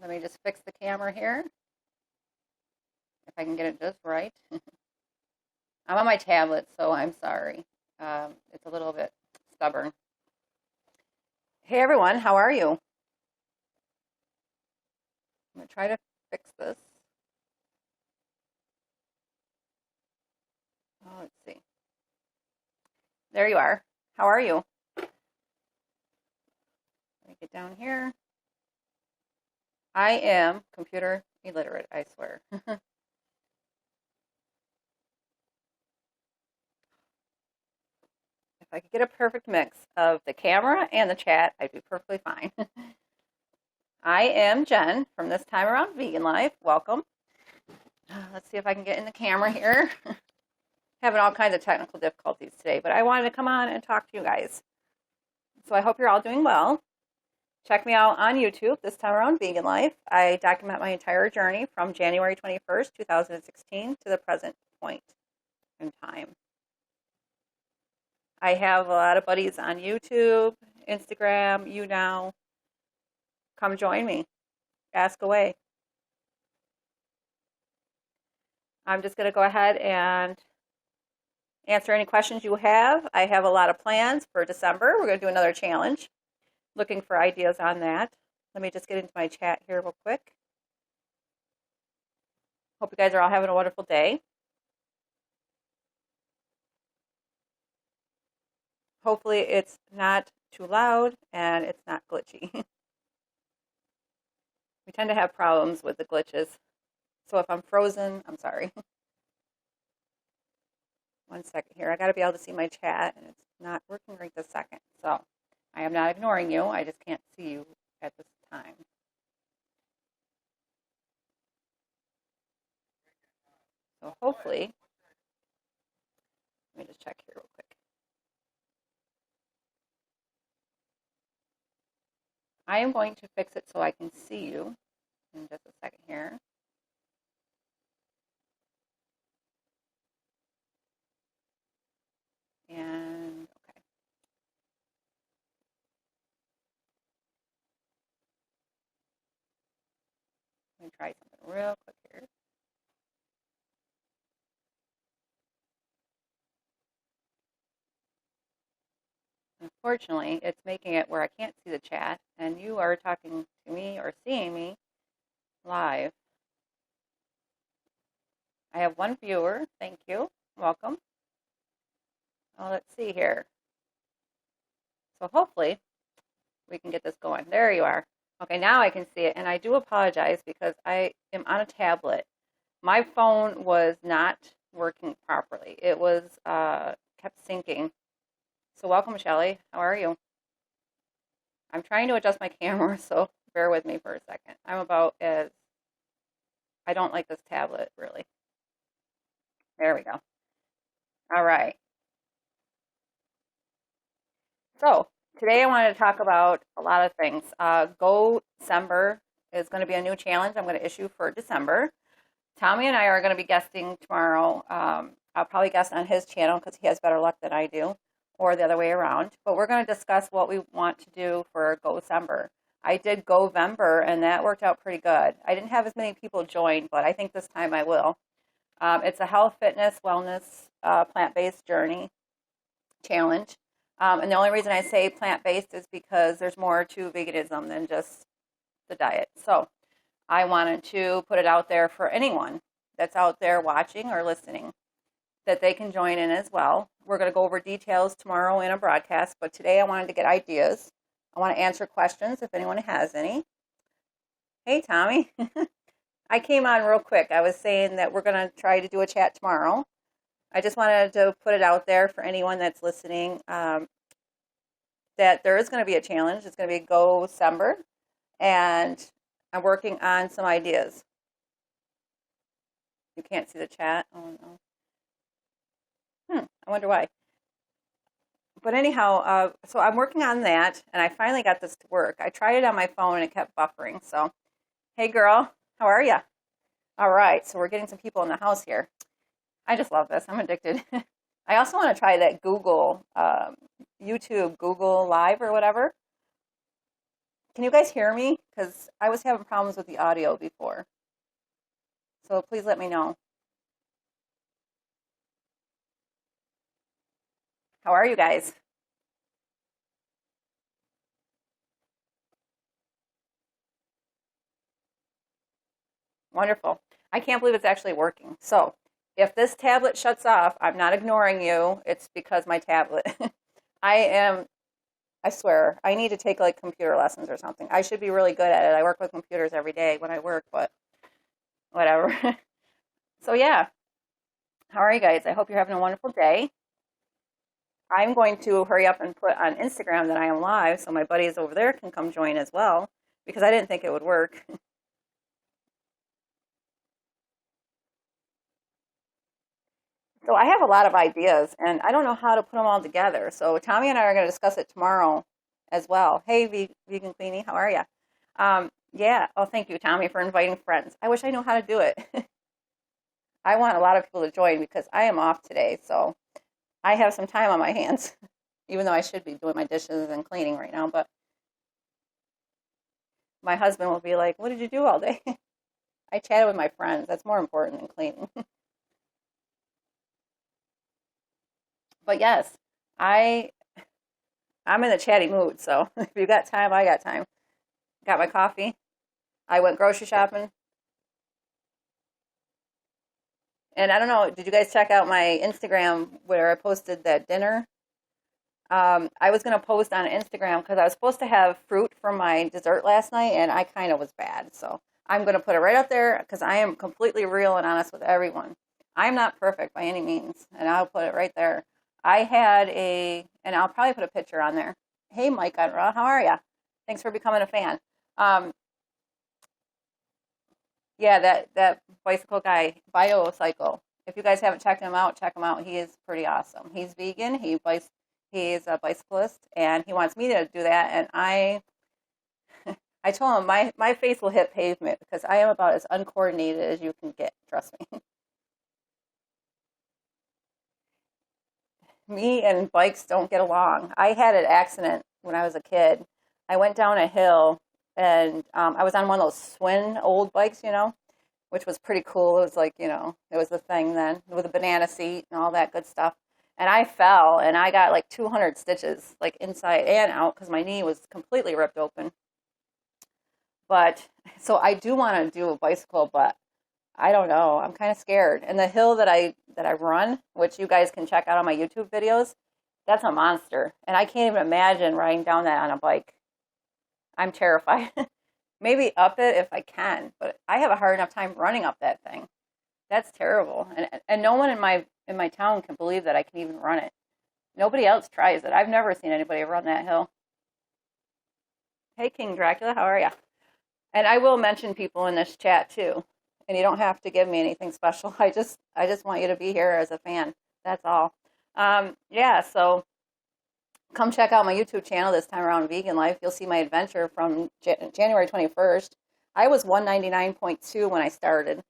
Let me just fix the camera here, if I can get it just right. I'm on my tablet, so I'm sorry. It's a little bit stubborn. Hey everyone, how are you? I'm going to try to fix this. Oh, let's see. There you are. How are you? Let me get down here. I am computer illiterate, I swear. If I could get a perfect mix of the camera and the chat, I'd be perfectly fine. I am Jen from This Time Around Vegan Life. Welcome. Let's see if I can get in the camera here. Having all kinds of technical difficulties today, but I wanted to come on and talk to you guys. So I hope you're all doing well. Check me out on YouTube, This Time Around Vegan Life. I document my entire journey from January 21st, 2016 to the present point in time. I have a lot of buddies on YouTube, Instagram, YOUNOW. Come join me. Ask away. I'm just going to go ahead and answer any questions you have. I have a lot of plans for December. We're going to do another challenge. Looking for ideas on that. Let me just get into my chat here real quick. Hope you guys are all having a wonderful day. Hopefully it's not too loud and it's not glitchy. We tend to have problems with the glitches. So if I'm frozen, I'm sorry. One second here. I got to be able to see my chat, and it's not working right this second. So I am not ignoring you. I just can't see you at this time. So hopefully, let me just check here real quick. I am going to fix it so I can see you in just a second here. And okay. Let me try something real quick here. Unfortunately, it's making it where I can't see the chat, and you are talking to me or seeing me live. I have one viewer. Thank you. Welcome. Oh, let's see here. So hopefully we can get this going. There you are. Okay, now I can see it, and I do apologize because I am on a tablet. My phone was not working properly. It was kept syncing. So welcome, Shelly. How are you? I'm trying to adjust my camera, so bear with me for a second. I'm about as... I don't like this tablet, really. There we go. All right. So today I wanted to talk about a lot of things. GoVember is going to be a new challenge I'm going to issue for December. Tommy and I are going to be guesting tomorrow. I'll probably guest on his channel because he has better luck than I do, or the other way around. But we're going to discuss what we want to do for GoVember. I did GoVember, and that worked out pretty good. I didn't have as many people join, but I think this time I will. It's a health, fitness, wellness, plant-based journey challenge. And the only reason I say plant-based is because there's more to veganism than just the diet. So I wanted to put it out there for anyone that's out there watching or listening, that they can join in as well. We're going to go over details tomorrow in a broadcast, but today I wanted to get ideas. I want to answer questions if anyone has any. Hey, Tommy. I came on real quick. I was saying that we're going to try to do a chat tomorrow. I just wanted to put it out there for anyone that's listening that there is going to be a challenge. It's going to be GoVember, and I'm working on some ideas. You can't see the chat? Oh, no. I wonder why. But anyhow, so I'm working on that, and I finally got this to work. I tried it on my phone, and it kept buffering. So, hey, girl, how are you? All right, so we're getting some people in the house here. I just love this. I'm addicted. I also want to try that Google, YouTube, Google Live or whatever. Can you guys hear me? Because I was having problems with the audio before. So please let me know. How are you guys? Wonderful. I can't believe it's actually working. So if this tablet shuts off, I'm not ignoring you. It's because my tablet. I swear, I need to take like computer lessons or something. I should be really good at it. I work with computers every day when I work, but whatever. So yeah, how are you guys? I hope you're having a wonderful day. I'm going to hurry up and put on Instagram that I am live so my buddies over there can come join as well because I didn't think it would work. So I have a lot of ideas and I don't know how to put them all together. So Tommy and I are going to discuss it tomorrow as well. Hey, Vegan Queenie, how are you? Yeah. Oh, thank you, Tommy, for inviting friends. I wish I knew how to do it. I want a lot of people to join because I am off today. So I have some time on my hands, even though I should be doing my dishes and cleaning right now. But my husband will be like, what did you do all day? I chatted with my friends. That's more important than cleaning. But yes, I I'm in a chatty mood, so if you got time, I got time. Got my coffee. I went grocery shopping. And I don't know, did you guys check out my Instagram where I posted that dinner? I was going to post on Instagram because I was supposed to have fruit for my dessert last night, and I kind of was bad. So I'm going to put it right up there because I am completely real and honest with everyone. I'm not perfect by any means, and I'll put it right there. I had and I'll probably put a picture on there. Hey, Mike Unruh, how are you? Thanks for becoming a fan. Um, yeah, that bicycle guy, Biocycle. If you guys haven't checked him out, check him out. He is pretty awesome. He's vegan. He's a bicyclist, and he wants me to do that. And I told him my face will hit pavement because I am about as uncoordinated as you can get. Trust me. Me and bikes don't get along. I had an accident when I was a kid. I went down a hill, and I was on one of those Swin old bikes, which was pretty cool. It was like, it was the thing then with a banana seat and all that good stuff. And I fell, and I got like 200 stitches, like inside and out, because my knee was completely ripped open. But so I do want to do a bicycle, but I don't know. I'm kind of scared. And the hill that I run, which you guys can check out on my YouTube videos, that's a monster. And I can't even imagine riding down that on a bike. I'm terrified. Maybe up it if I can, but I have a hard enough time running up that thing. That's terrible. And no one in my town can believe that I can even run it. Nobody else tries it. I've never seen anybody run that hill. Hey, King Dracula, how are you? And I will mention people in this chat too. And you don't have to give me anything special. I just want you to be here as a fan. That's all. Yeah, so come check out my YouTube channel this time around, Vegan Life. You'll see my adventure from January 21st. I was 199.2 when I started.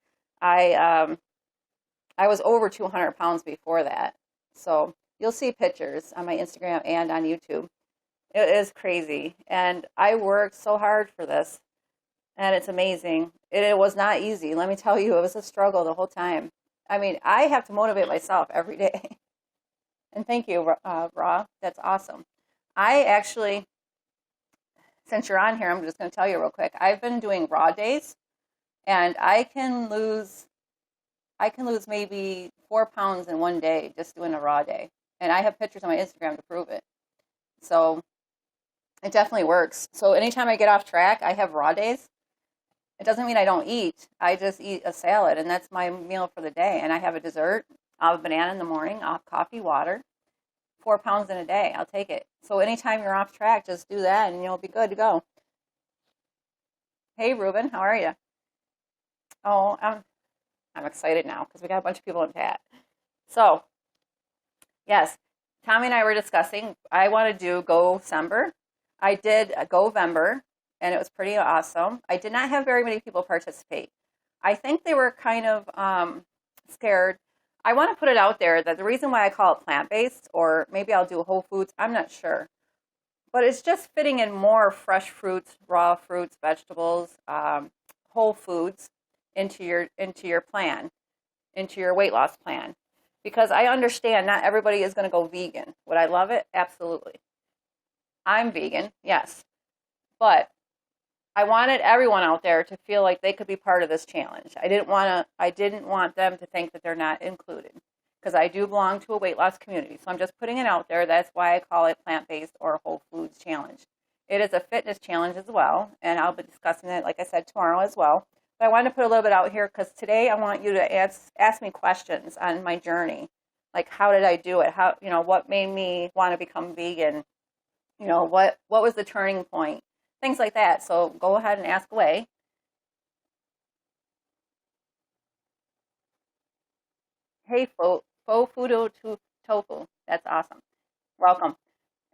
I was over 200 pounds before that. So you'll see pictures on my Instagram and on YouTube. It is crazy. And I worked so hard for this. And it's amazing. It was not easy. Let me tell you, it was a struggle the whole time. I mean, I have to motivate myself every day. And thank you, Raw. That's awesome. I actually, since you're on here, I'm just going to tell you real quick. I've been doing raw days, and I can lose maybe 4 pounds in one day just doing a raw day. And I have pictures on my Instagram to prove it. So it definitely works. So anytime I get off track, I have raw days. It doesn't mean I don't eat. I just eat a salad, and that's my meal for the day. And I have a dessert. I'll have a banana in the morning. I'll have coffee, water. 4 pounds in a day. I'll take it. So anytime you're off track, just do that, and you'll be good to go. Hey, Ruben, how are you? Oh, I'm excited now because we got a bunch of people in chat. So, yes, Tommy and I were discussing. I want to do GoVember. I did a GoVember, and it was pretty awesome. I did not have very many people participate. I think they were kind of scared. I want to put it out there that the reason why I call it plant-based, or maybe I'll do whole foods, I'm not sure. but it's just fitting in more fresh fruits, raw fruits, vegetables, whole foods into your plan, into your weight loss plan. Because I understand not everybody is going to go vegan. Would I love it? Absolutely. I'm vegan, yes. But I wanted everyone out there to feel like they could be part of this challenge. I didn't want them to think that they're not included, because I do belong to a weight loss community. So I'm just putting it out there. That's why I call it plant-based or whole foods challenge. It is a fitness challenge as well, and I'll be discussing it, like I said, tomorrow as well. But I wanted to put a little bit out here because today I want you to ask me questions on my journey. Like, how did I do it? How, what made me want to become vegan? What was the turning point? Things like that. So go ahead and ask away. Hey, Tofu. That's awesome. Welcome.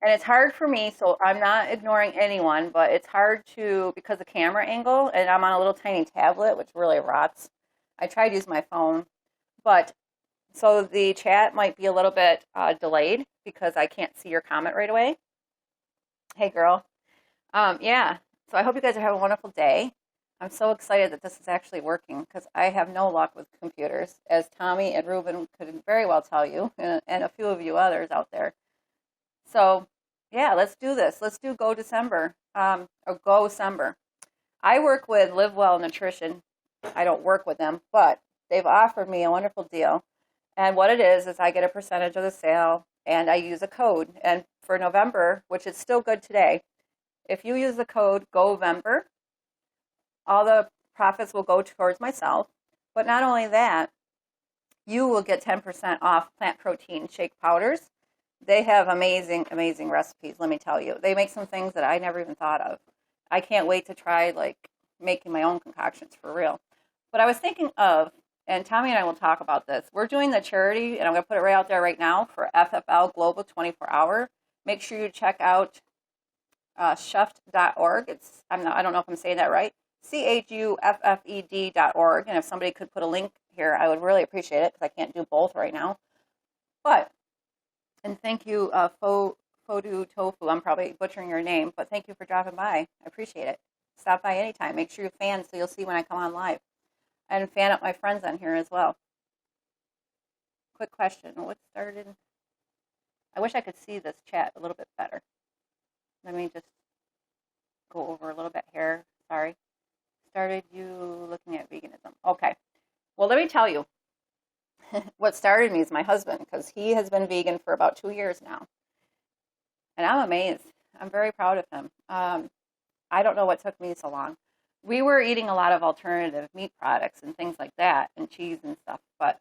And it's hard for me, so I'm not ignoring anyone, but it's hard because the camera angle, and I'm on a little tiny tablet, which really rots. I tried to use my phone, but so the chat might be a little bit delayed because I can't see your comment right away. Hey, girl. Yeah, so I hope you guys are having a wonderful day. I'm so excited that this is actually working because I have no luck with computers, as Tommy and Ruben could very well tell you, and a few of you others out there. So, yeah, let's do this. Let's do Go December, or Go December. I work with Live Well Nutrition. I don't work with them, but they've offered me a wonderful deal. And what it is I get a percentage of the sale, and I use a code. And for November, which is still good today, if you use the code GoVember, all the profits will go towards myself. But not only that, you will get 10% off plant protein shake powders. They have amazing, amazing recipes, let me tell you. They make some things that I never even thought of. I can't wait to try, making my own concoctions for real. But I was thinking of, and Tommy and I will talk about this, we're doing the charity, and I'm going to put it right out there right now, for FFL Global 24 Hour. Make sure you check out shuffed.org. I don't know if I'm saying that right. CHUFFED.org. And if somebody could put a link here, I would really appreciate it because I can't do both right now. And thank you, Tofu. I'm probably butchering your name, but thank you for dropping by. I appreciate it. Stop by anytime. Make sure you fan so you'll see when I come on live. And fan up my friends on here as well. Quick question. What started? I wish I could see this chat a little bit better. Let me just go over a little bit here. Sorry. Started you looking at veganism. Okay. Well, let me tell you. What started me is my husband, because he has been vegan for about 2 years now. And I'm amazed. I'm very proud of him. I don't know what took me so long. We were eating a lot of alternative meat products and things like that, and cheese and stuff. But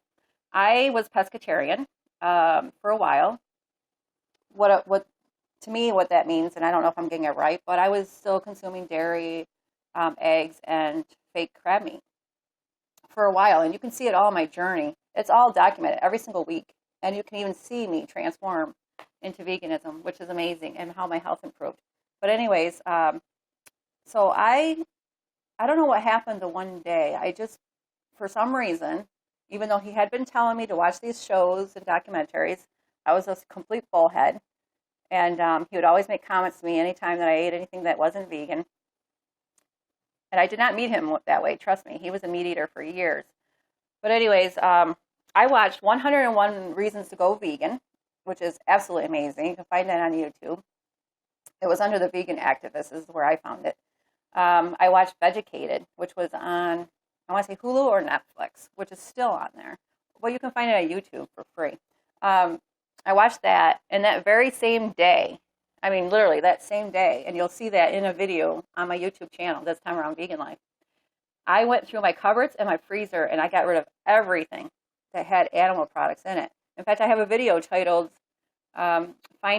I was pescatarian for a while. What to me, what that means, and I don't know if I'm getting it right, but I was still consuming dairy, eggs, and fake crab meat for a while. And you can see it all in my journey. It's all documented every single week. And you can even see me transform into veganism, which is amazing, and how my health improved. But anyways, so I don't know what happened the one day. I just, for some reason, even though he had been telling me to watch these shows and documentaries, I was a complete bullhead. And he would always make comments to me anytime that I ate anything that wasn't vegan. And I did not meet him that way. Trust me, he was a meat eater for years. But anyways, I watched 101 Reasons to Go Vegan, which is absolutely amazing. You can find that on YouTube. It was under the Vegan Activist, is where I found it. I watched Vegucated, which was on, I want to say Hulu or Netflix, which is still on there. Well, you can find it on YouTube for free. I watched that, and that very same day, I mean, literally that same day, and you'll see that in a video on my YouTube channel this time around Vegan Life. I went through my cupboards and my freezer, and I got rid of everything that had animal products in it. In fact, I have a video titled Find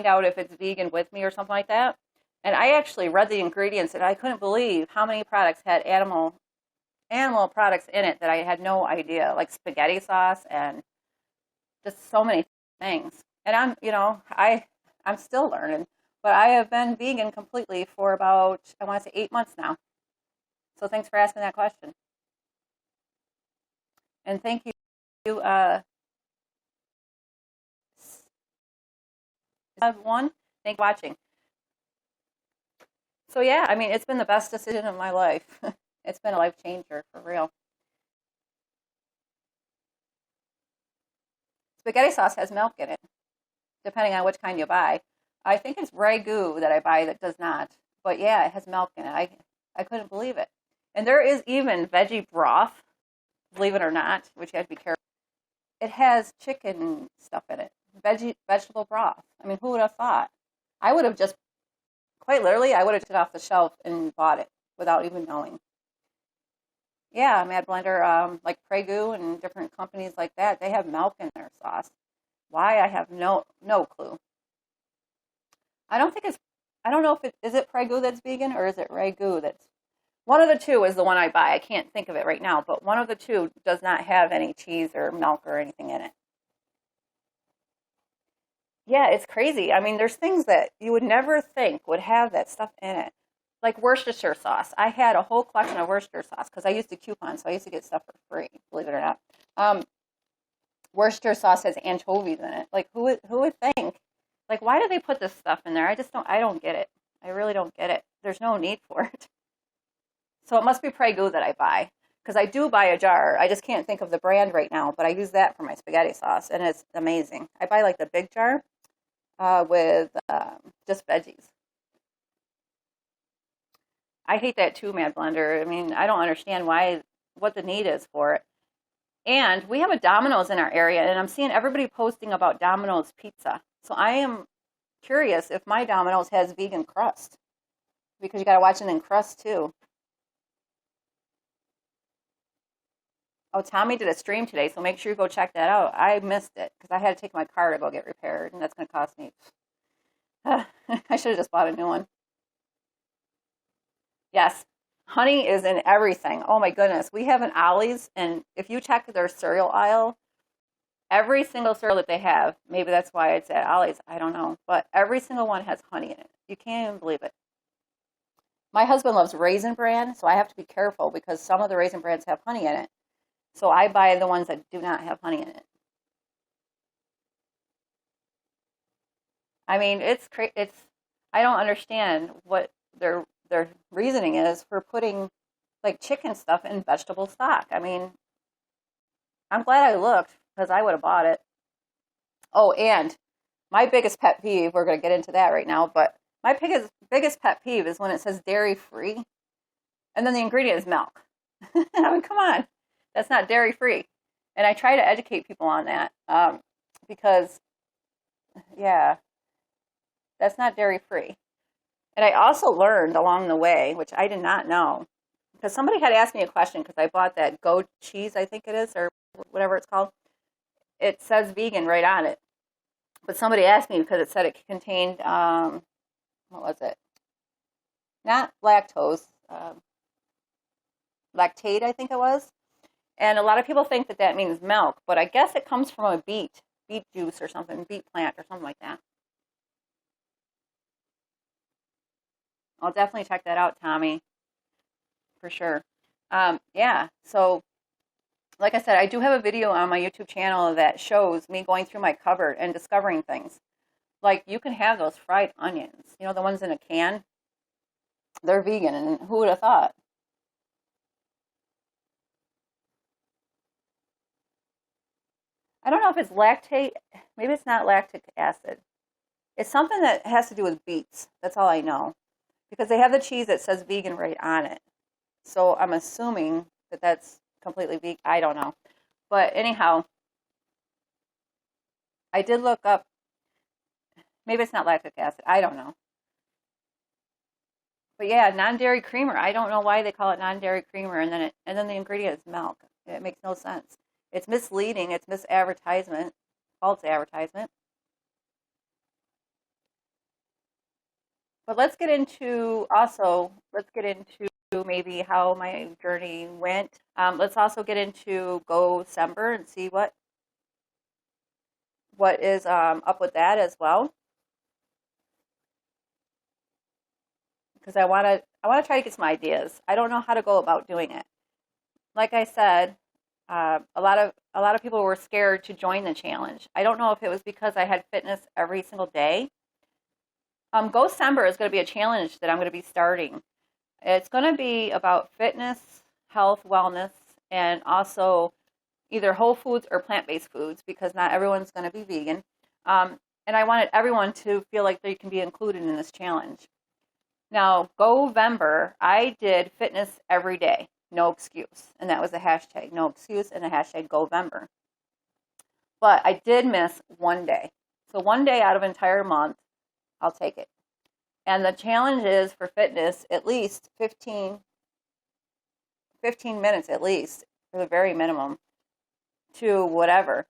Out If It's Vegan With Me or something like that. And I actually read the ingredients, and I couldn't believe how many products had animal products in it that I had no idea, like spaghetti sauce and just so many things. And I'm still learning, but I have been vegan completely for about, I want to say 8 months now. So thanks for asking that question. And thank you, one. Thanks for watching. So yeah, I mean, it's been the best decision of my life. It's been a life changer for real. Spaghetti sauce has milk in it, depending on which kind you buy. I think it's ragu that I buy that does not. But yeah, it has milk in it. I couldn't believe it. And there is even veggie broth, believe it or not, which you have to be careful. It has chicken stuff in it, vegetable broth. I mean, who would have thought? I would have just, quite literally, I would have took it off the shelf and bought it without even knowing. Yeah, Mad Blender, like Pregu and different companies like that, they have milk in their sauce. Why? I have no clue. I don't think it's. I don't know if it is it Pregu that's vegan or is it Ragu that's. One of the two is the one I buy. I can't think of it right now, but one of the two does not have any cheese or milk or anything in it. Yeah, it's crazy. I mean, there's things that you would never think would have that stuff in it. Like Worcestershire sauce. I had a whole collection of Worcestershire sauce because I used to coupon, so I used to get stuff for free, believe it or not. Worcestershire sauce has anchovies in it. Like, who would think? Like, why do they put this stuff in there? I don't get it. I really don't get it. There's no need for it. So it must be Prego that I buy. Because I do buy a jar. I just can't think of the brand right now, but I use that for my spaghetti sauce, and it's amazing. I buy like the big jar with just veggies. I hate that too, Mad Blender. I mean, I don't understand what the need is for it. And we have a Domino's in our area, and I'm seeing everybody posting about Domino's pizza. So I am curious if my Domino's has vegan crust, because you got to watch it in crust too. Oh, Tommy did a stream today, so make sure you go check that out. I missed it because I had to take my car to go get repaired, and that's going to cost me. I should have just bought a new one. Yes, honey is in everything. Oh my goodness. We have an Ollie's, and if you check their cereal aisle, every single cereal that they have, maybe that's why it's at Ollie's, I don't know, but every single one has honey in it. You can't even believe it. My husband loves Raisin Bran, so I have to be careful because some of the Raisin Brans have honey in it. So I buy the ones that do not have honey in it. I mean, I don't understand what their reasoning is for putting like chicken stuff in vegetable stock. I mean, I'm glad I looked because I would have bought it. Oh, and my biggest pet peeve, we're going to get into that right now, but my biggest pet peeve is when it says dairy free and then the ingredient is milk. I mean, come on. That's not dairy free. And I try to educate people on that because, yeah, that's not dairy free. And I also learned along the way, which I did not know, because somebody had asked me a question because I bought that goat cheese, I think it is, or whatever it's called. It says vegan right on it. But somebody asked me because it said it contained, what was it? Not lactose, lactate, I think it was. And a lot of people think that that means milk, but I guess it comes from a beet juice or something, beet plant or something like that. I'll definitely check that out, Tommy, for sure. Yeah, so like I said, I do have a video on my YouTube channel that shows me going through my cupboard and discovering things. Like, you can have those fried onions, you know, the ones in a can. They're vegan, and who would have thought? I don't know if it's lactate. Maybe it's not lactic acid. It's something that has to do with beets. That's all I know. Because they have the cheese that says vegan right on it. So I'm assuming that that's completely vegan. I don't know. But anyhow, I did look up. Maybe it's not lactic acid. I don't know. But yeah, non-dairy creamer. I don't know why they call it non-dairy creamer, and then the ingredient is milk. It makes no sense. It's misleading. It's misadvertisement, false advertisement. But let's get into maybe how my journey went. Let's also get into GoVember and see what is up with that as well. Because I want to try to get some ideas. I don't know how to go about doing it. Like I said, a lot of people were scared to join the challenge. I don't know if it was because I had fitness every single day, GoVember is going to be a challenge that I'm going to be starting. It's going to be about fitness, health, wellness, and also either whole foods or plant-based foods, because not everyone's going to be vegan. And I wanted everyone to feel like they can be included in this challenge. Now, GoVember, I did fitness every day, no excuse. And that was the hashtag, no excuse, and the hashtag GoVember. But I did miss one day. So one day out of an entire month, I'll take it. And the challenge is for fitness, at least 15 minutes at least, for the very minimum, to whatever.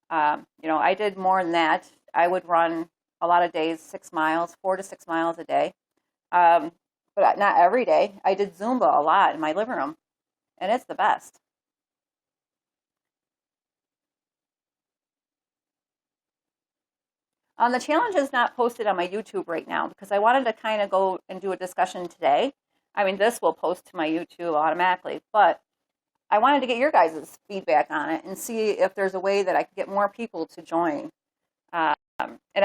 I did more than that. I would run a lot of days, 6 miles, 4 to 6 miles a day. But not every day. I did Zumba a lot in my living room, and it's the best. The challenge is not posted on my YouTube right now because I wanted to kind of go and do a discussion today. I mean, this will post to my YouTube automatically, but I wanted to get your guys' feedback on it and see if there's a way that I could get more people to join. And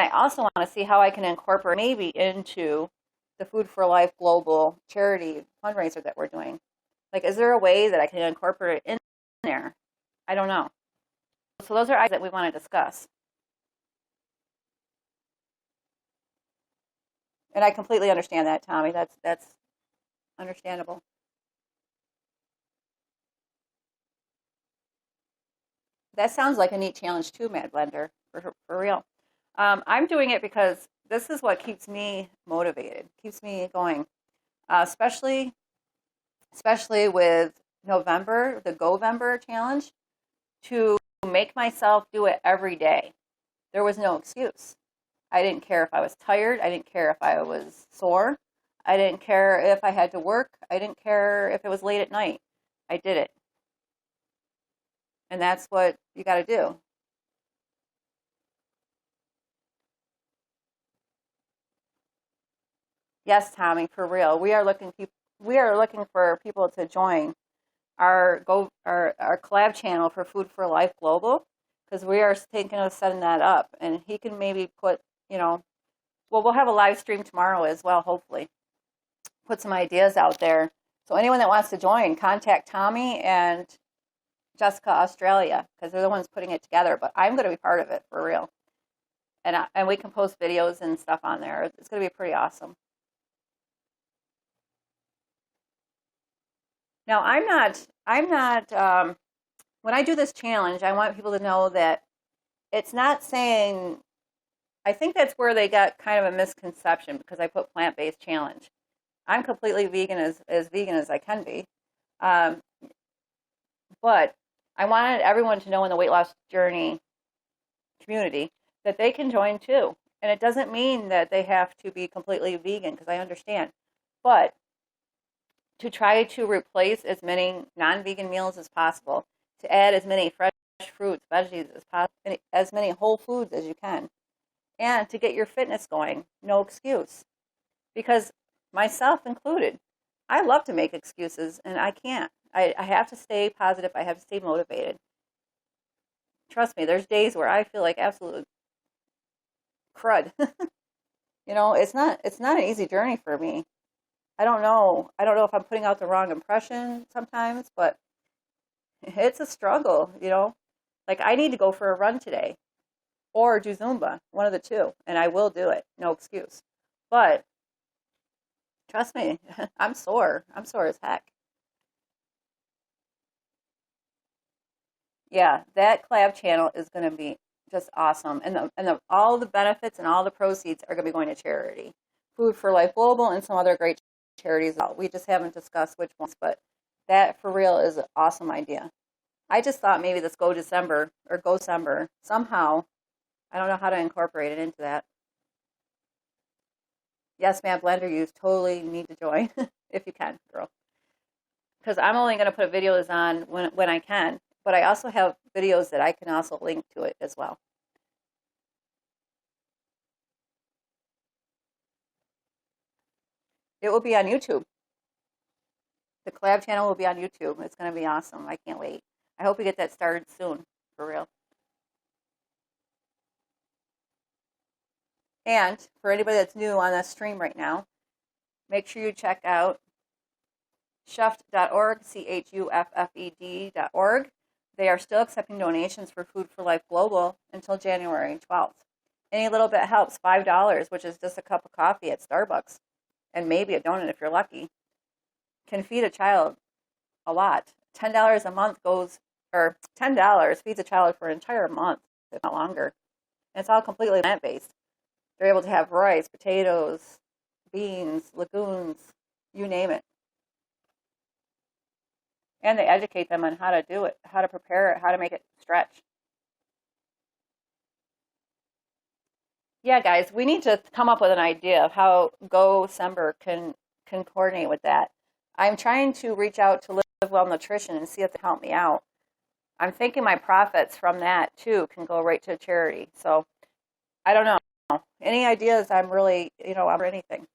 I also want to see how I can incorporate maybe into the Food for Life Global charity fundraiser that we're doing. Like, is there a way that I can incorporate it in there? I don't know. So those are items that we want to discuss. And I completely understand that, Tommy. That's understandable. That sounds like a neat challenge too, Mad Blender, for real. I'm doing it because this is what keeps me motivated, keeps me going, especially with November, the GoVember challenge, to make myself do it every day. There was no excuse. I didn't care if I was tired. I didn't care if I was sore. I didn't care if I had to work. I didn't care if it was late at night. I did it. And that's what you got to do. Yes, Tommy, for real. We are looking for people to join our collab channel for Food for Life Global, because we are thinking of setting that up, and he can maybe put, we'll have a live stream tomorrow as well, hopefully. Put some ideas out there. So anyone that wants to join, contact Tommy and Jessica Australia, because they're the ones putting it together, but I'm going to be part of it for real. And we can post videos and stuff on there. It's going to be pretty awesome. Now, I'm not, when I do this challenge, I want people to know that it's not saying, I think that's where they got kind of a misconception, because I put plant-based challenge. I'm completely vegan, as vegan as I can be. But I wanted everyone to know in the weight loss journey community that they can join too. And it doesn't mean that they have to be completely vegan, because I understand. But to try to replace as many non-vegan meals as possible, to add as many fresh fruits, veggies as possible, as many whole foods as you can, and to get your fitness going, no excuse. Because myself included, I love to make excuses, and I can't. I have to stay positive. I have to stay motivated. Trust me, there's days where I feel like absolute crud. It's not an easy journey for me. I don't know if I'm putting out the wrong impression sometimes, but it's a struggle, Like, I need to go for a run today or do Zumba, one of the two, and I will do it, no excuse. But trust me, I'm sore. I'm sore as heck. Yeah, that collab channel is going to be just awesome, and all the benefits and all the proceeds are going to be going to charity, Food for Life Global, and some other great charities. We just haven't discussed which ones, but that for real is an awesome idea. I just thought maybe this GoDecember or GoCember somehow, I don't know how to incorporate it into that. Yes, Mad Blender, you totally need to join if you can, girl. Because I'm only going to put videos on when I can, but I also have videos that I can also link to it as well. It will be on YouTube. The collab channel will be on YouTube. It's going to be awesome. I can't wait. I hope we get that started soon, for real. And for anybody that's new on this stream right now, make sure you check out chuffed.org, chuffed.org. They are still accepting donations for Food for Life Global until January 12th. Any little bit helps. $5, which is just a cup of coffee at Starbucks, and maybe a donut if you're lucky, can feed a child a lot. $10 a month goes, or $10 feeds a child for an entire month, if not longer. And it's all completely plant-based. They're able to have rice, potatoes, beans, legumes, you name it. And they educate them on how to do it, how to prepare it, how to make it stretch. Yeah, guys, we need to come up with an idea of how GoVember can coordinate with that. I'm trying to reach out to Live Well Nutrition and see if they help me out. I'm thinking my profits from that, too, can go right to a charity. So, I don't know. Any ideas? I'm really, I'm for anything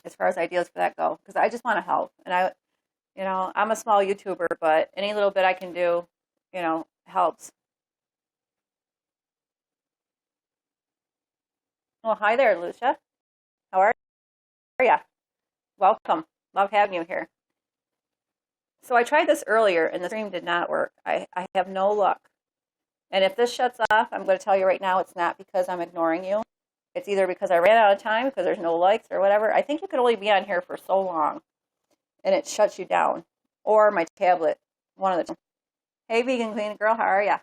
as far as ideas for that go. Because I just want to help. And I'm a small YouTuber, but any little bit I can do, helps. Well, hi there, Lucia. How are you? Welcome. Love having you here. So I tried this earlier, and the stream did not work. I have no luck. And if this shuts off, I'm going to tell you right now, it's not because I'm ignoring you. It's either because I ran out of time, because there's no likes or whatever. I think you can only be on here for so long, and it shuts you down. Or my tablet, one of the two. Hey, Vegan Clean Girl, how are ya?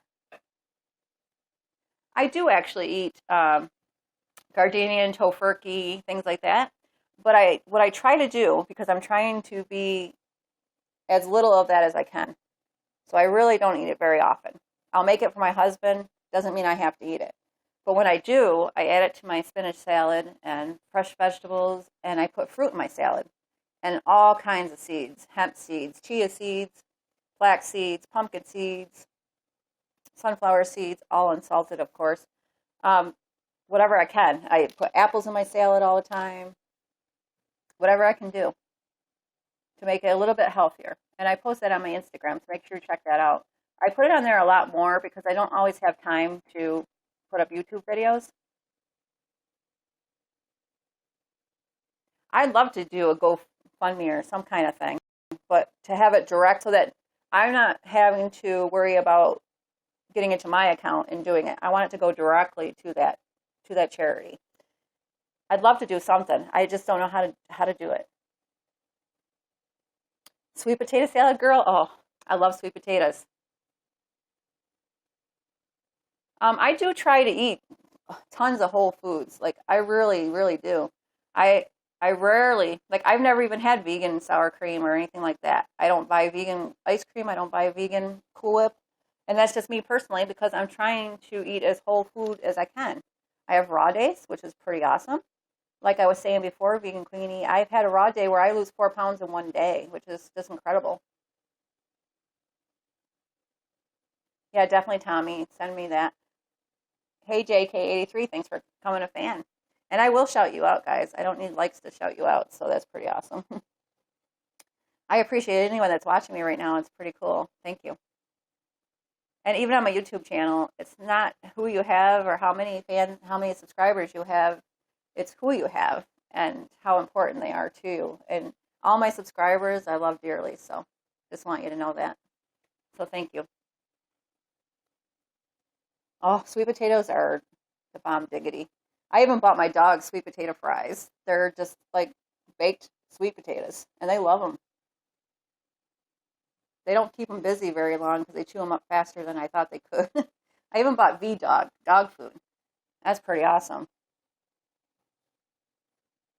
I do actually eat gardenian, tofurkey, things like that. But what I try to do, because I'm trying to be as little of that as I can, so I really don't eat it very often. I'll make it for my husband. Doesn't mean I have to eat it. But when I do, I add it to my spinach salad and fresh vegetables, and I put fruit in my salad. And all kinds of seeds, hemp seeds, chia seeds, flax seeds, pumpkin seeds, sunflower seeds, all unsalted, of course. Whatever I can. I put apples in my salad all the time. Whatever I can do to make it a little bit healthier. And I post that on my Instagram, so make sure you check that out. I put it on there a lot more because I don't always have time to put up YouTube videos. I'd love to do a GoFundMe or some kind of thing, but to have it direct so that I'm not having to worry about getting into my account and doing it. I want it to go directly to that charity. I'd love to do something. I just don't know how to do it. Sweet potato salad, girl. Oh, I love sweet potatoes. I do try to eat tons of whole foods. Like, I really, really do. I rarely, like, I've never even had vegan sour cream or anything like that. I don't buy vegan ice cream. I don't buy vegan Cool Whip. And that's just me personally because I'm trying to eat as whole food as I can. I have raw days, which is pretty awesome. Like I was saying before, Vegan Queenie, I've had a raw day where I lose 4 pounds in one day, which is just incredible. Yeah, definitely, Tommy. Send me that. Hey, JK83, thanks for becoming a fan. And I will shout you out, guys. I don't need likes to shout you out, so that's pretty awesome. I appreciate anyone that's watching me right now. It's pretty cool. Thank you. And even on my YouTube channel, it's not who you have or how many subscribers you have. It's who you have and how important they are to you. And all my subscribers I love dearly, so just want you to know that. So thank you. Oh, sweet potatoes are the bomb diggity. I even bought my dog sweet potato fries. They're just like baked sweet potatoes, and they love them. They don't keep them busy very long because they chew them up faster than I thought they could. I even bought V-Dog, dog food. That's pretty awesome.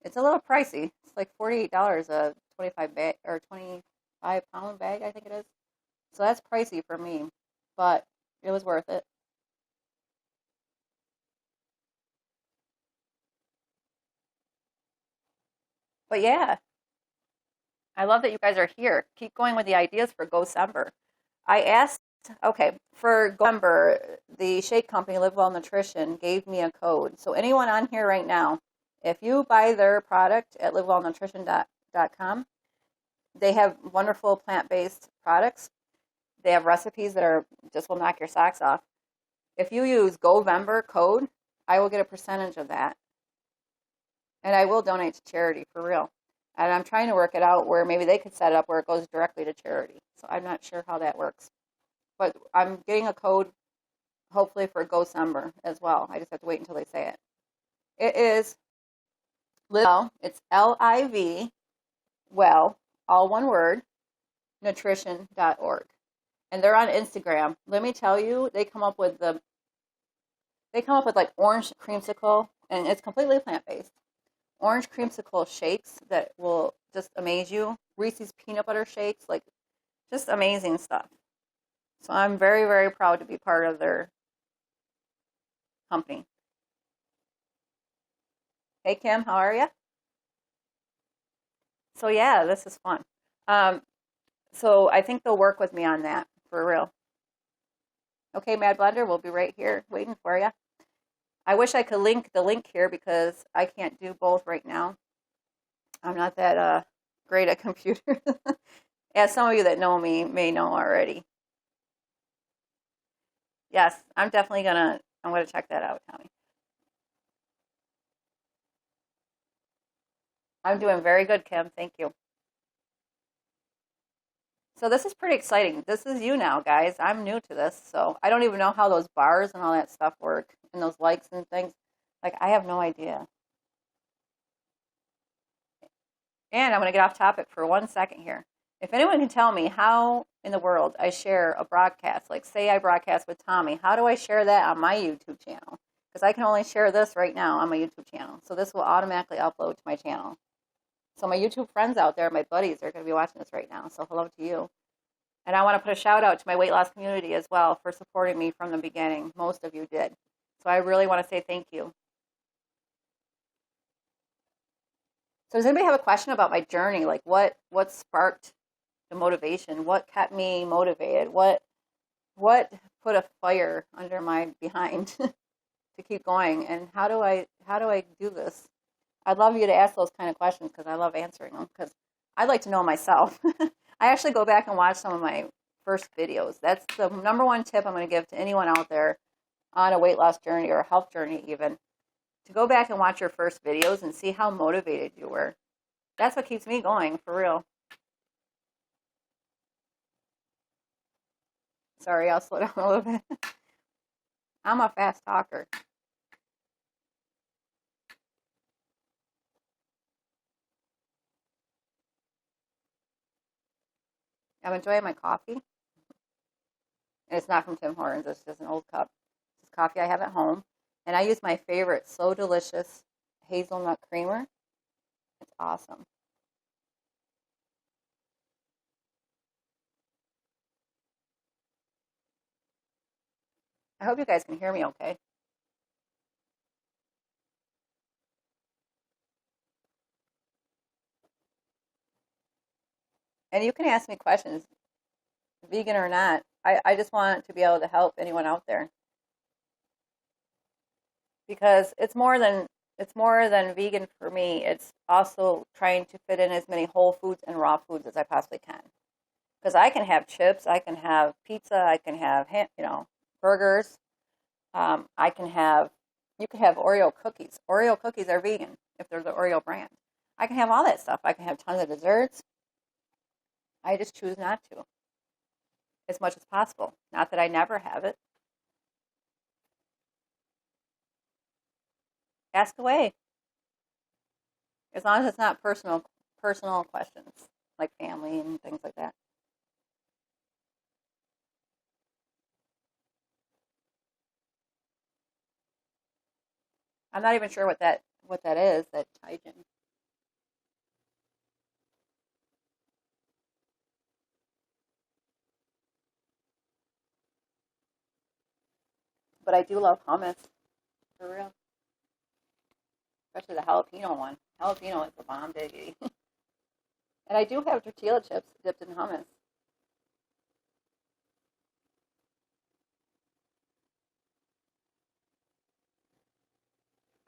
It's a little pricey. It's like $48 a 25-pound bag, I think it is. So that's pricey for me, but it was worth it. But yeah, I love that you guys are here. Keep going with the ideas for GoVember. I asked, okay, for GoVember, the shake company, Live Well Nutrition, gave me a code. So anyone on here right now, if you buy their product at livewellnutrition.com, they have wonderful plant-based products. They have recipes that are just will knock your socks off. If you use GoVember code, I will get a percentage of that. And I will donate to charity for real. And I'm trying to work it out where maybe they could set it up where it goes directly to charity. So I'm not sure how that works. But I'm getting a code hopefully for GoVember as well. I just have to wait until they say it. It is Live, it's L-I-V, well, all one word, nutrition.org. And they're on Instagram. Let me tell you, they come up with like orange creamsicle, and it's completely plant-based. Orange creamsicle shakes that will just amaze you. Reese's peanut butter shakes, like just amazing stuff. So I'm very, very proud to be part of their company. Hey, Kim, how are you? So yeah, this is fun. So I think they'll work with me on that for real. Okay, Mad Blender, we'll be right here waiting for you. I wish I could link the link here because I can't do both right now. I'm not that great at computers. As some of you that know me may know already. Yes, I'm gonna check that out, Tommy. I'm doing very good, Kim. Thank you. So this is pretty exciting. This is YOUNOW, guys. I'm new to this, so I don't even know how those bars and all that stuff work and those likes and things. Like, I have no idea. And I'm going to get off topic for 1 second here. If anyone can tell me how in the world I share a broadcast, like say I broadcast with Tommy, how do I share that on my YouTube channel? Because I can only share this right now on my YouTube channel. So this will automatically upload to my channel. So my YouTube friends out there, my buddies, are going to be watching this right now. So hello to you. And I want to put a shout out to my weight loss community as well for supporting me from the beginning. Most of you did. So I really want to say thank you. So does anybody have a question about my journey? Like what sparked the motivation? What kept me motivated? What put a fire under my behind to keep going? And how do I do this? I'd love you to ask those kind of questions because I love answering them because I'd like to know myself. I actually go back and watch some of my first videos. That's the number one tip I'm going to give to anyone out there on a weight loss journey or a health journey even. To go back and watch your first videos and see how motivated you were. That's what keeps me going, for real. Sorry, I'll slow down a little bit. I'm a fast talker. I'm enjoying my coffee. And it's not from Tim Hortons. It's just an old cup. It's coffee I have at home. And I use my favorite So Delicious hazelnut creamer. It's awesome. I hope you guys can hear me okay. And you can ask me questions, vegan or not. I just want to be able to help anyone out there. Because it's more than vegan for me. It's also trying to fit in as many whole foods and raw foods as I possibly can. Because I can have chips, I can have pizza, I can have burgers. You can have Oreo cookies. Oreo cookies are vegan if they're the Oreo brand. I can have all that stuff. I can have tons of desserts. I just choose not to as much as possible. Not that I never have it. Ask away. As long as it's not personal questions like family and things like that. I'm not even sure what that is, that Taijin. But I do love hummus, for real. Especially the jalapeno one. Jalapeno is the bomb diggity. And I do have tortilla chips dipped in hummus.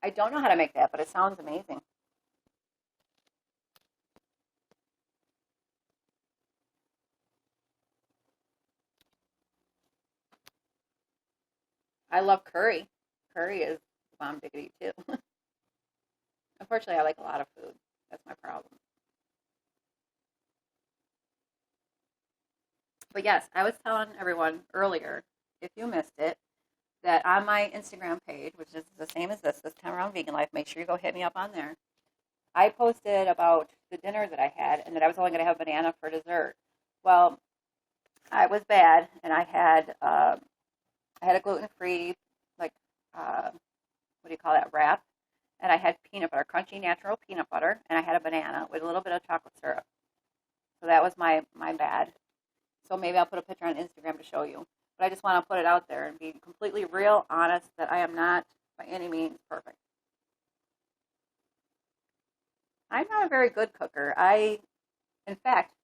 I don't know how to make that, but it sounds amazing. I love curry. Curry is bomb diggity too. Unfortunately, I like a lot of food. That's my problem. But yes, I was telling everyone earlier, if you missed it, that on my Instagram page, which is the same as this 10 Around Vegan Life, make sure you go hit me up on there. I posted about the dinner that I had and that I was only going to have banana for dessert. Well, I was bad, and I had a gluten-free, like, what do you call that, wrap, and I had peanut butter, crunchy natural peanut butter, and I had a banana with a little bit of chocolate syrup. So that was my bad. So maybe I'll put a picture on Instagram to show you. But I just want to put it out there and be completely real, honest, that I am not by any means perfect. I'm not a very good cooker. In fact,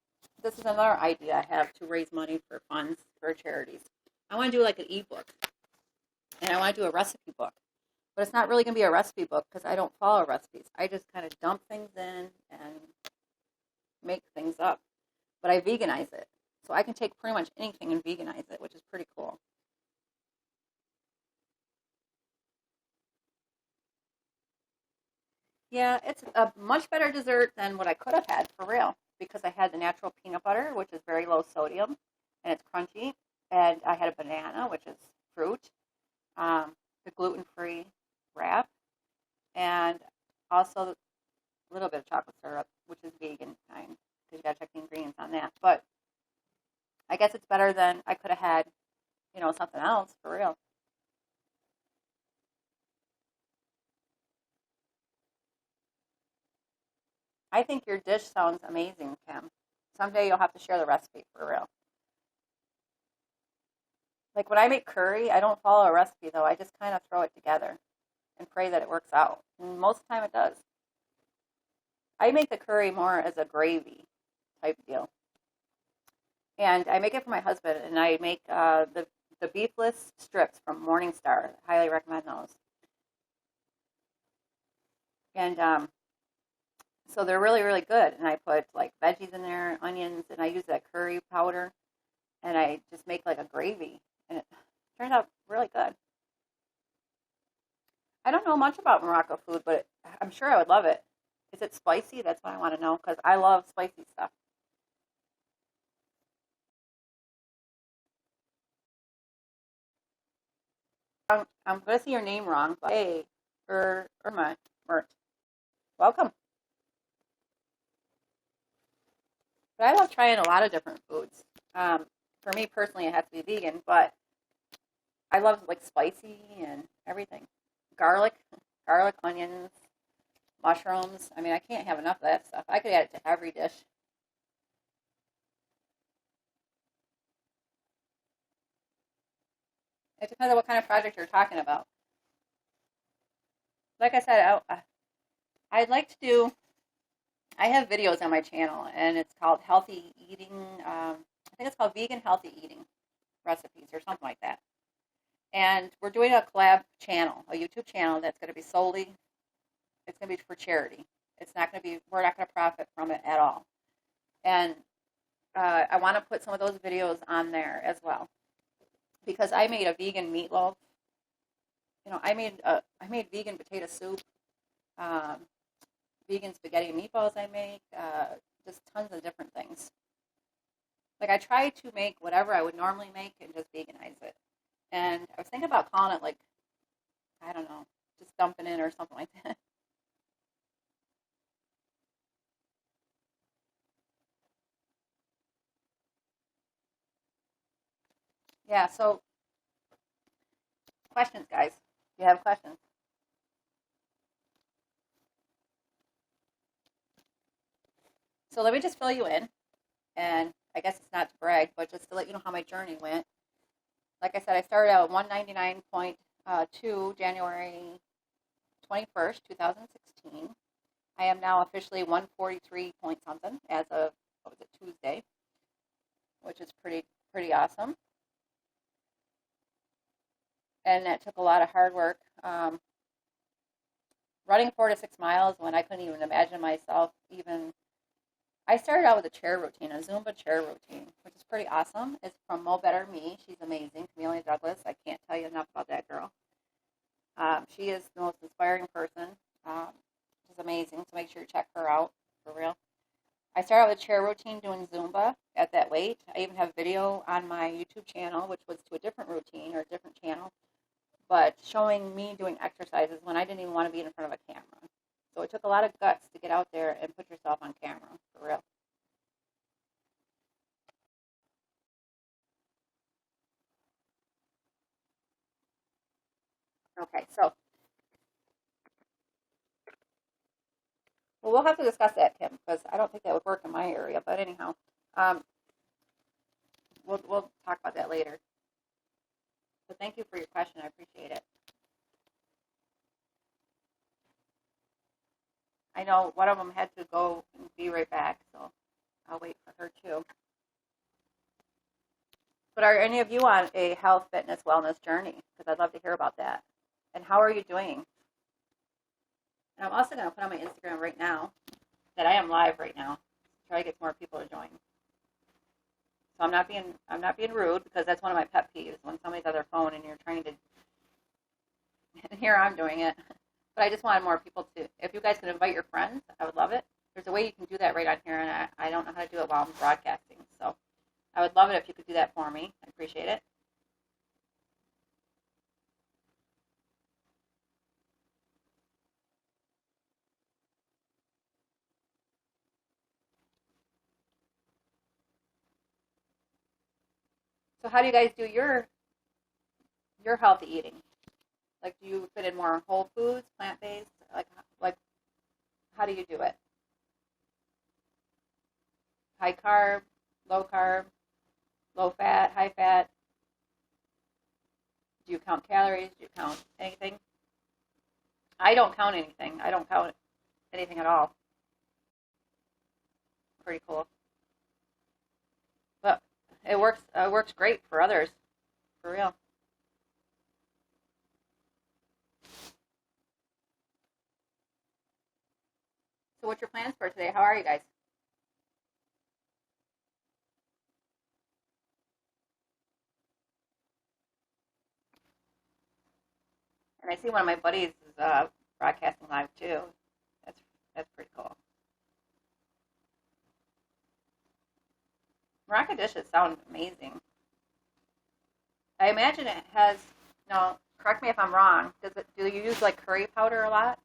this is another idea I have to raise money for funds for charities. I want to do like an ebook, and I want to do a recipe book. But it's not really going to be a recipe book because I don't follow recipes. I just kind of dump things in and make things up. But I veganize it. So I can take pretty much anything and veganize it, which is pretty cool. Yeah, it's a much better dessert than what I could have had, for real, because I had the natural peanut butter, which is very low sodium, and it's crunchy, and I had a banana, which is fruit, the gluten-free wrap, and also a little bit of chocolate syrup, which is vegan kind, because you got to check the ingredients on that. But I guess it's better than I could have had, something else, for real. I think your dish sounds amazing, Kim. Someday you'll have to share the recipe, for real. Like when I make curry, I don't follow a recipe, though. I just kind of throw it together and pray that it works out. And most of the time it does. I make the curry more as a gravy type deal. And I make it for my husband, and I make the beefless strips from Morningstar. Highly recommend those. And so they're really, really good. And I put like veggies in there, onions, and I use that curry powder. And I just make like a gravy. And it turns out really good. I don't know much about Morocco food, but I'm sure I would love it. Is it spicy? That's what I want to know, because I love spicy stuff. I'm going to say your name wrong, but hey, Irma, Mert, welcome. But I love trying a lot of different foods. For me personally, it has to be vegan, but I love like spicy and everything. Garlic, onions, mushrooms. I mean, I can't have enough of that stuff. I could add it to every dish. It depends on what kind of project you're talking about. Like I said, I'd like to do. I have videos on my channel, and it's called Healthy Eating. I think it's called Vegan Healthy Eating Recipes or something like that. And we're doing a collab channel, a YouTube channel that's going to be solely. It's going to be for charity. It's not going to be. We're not going to profit from it at all. And I want to put some of those videos on there as well, because I made a vegan meatloaf. I made vegan potato soup, vegan spaghetti and meatballs. I make just tons of different things. Like I try to make whatever I would normally make and just veganize it. And I was thinking about calling it like, I don't know, just dumping in or something like that. Yeah. So questions, guys. Do you have questions? So let me just fill you in, and I guess it's not to brag, but just to let you know how my journey went. Like I said, I started out at 199.2 January 21st, 2016. I am now officially 143 point something as of, what was it, Tuesday, which is pretty awesome. And that took a lot of hard work. Running 4 to 6 miles when I couldn't even imagine myself even. I started out with a chair routine, a Zumba chair routine, which is pretty awesome. It's from Mo Better Me. She's amazing. Camille Douglas. I can't tell you enough about that girl. She is the most inspiring person. She's amazing, so make sure you check her out, for real. I started with a chair routine doing Zumba at that weight. I even have a video on my YouTube channel, which was to a different routine or a different channel, but showing me doing exercises when I didn't even want to be in front of a camera. So it took a lot of guts to get out there and put yourself on camera, for real. Okay, so well, we'll have to discuss that, Kim, because I don't think that would work in my area. But anyhow, um, we'll talk about that later. So thank you for your question. I appreciate it. I know one of them had to go and be right back, so I'll wait for her too. But are any of you on a health, fitness, wellness journey? Because I'd love to hear about that. And how are you doing? And I'm also going to put on my Instagram right now that I am live right now. Try to get more people to join. So I'm not being rude, because that's one of my pet peeves, when somebody's on their phone and you're trying to. And here I'm doing it. But I just wanted more people to. If you guys can invite your friends, I would love it. There's a way you can do that right on here, and I don't know how to do it while I'm broadcasting. So I would love it if you could do that for me. I appreciate it. So how do you guys do your healthy eating? Like, do you fit in more whole foods, plant-based? Like, how do you do it? High carb, low carb, low fat, high fat? Do you count calories? Do you count anything? I don't count anything. I don't count anything at all. Pretty cool. But it works. It works great for others, for real. So what's your plans for today? How are you guys? And I see one of my buddies is broadcasting live too. That's pretty cool. Morocco dishes sound amazing. I imagine it has. No, correct me if I'm wrong. Do you use like curry powder a lot?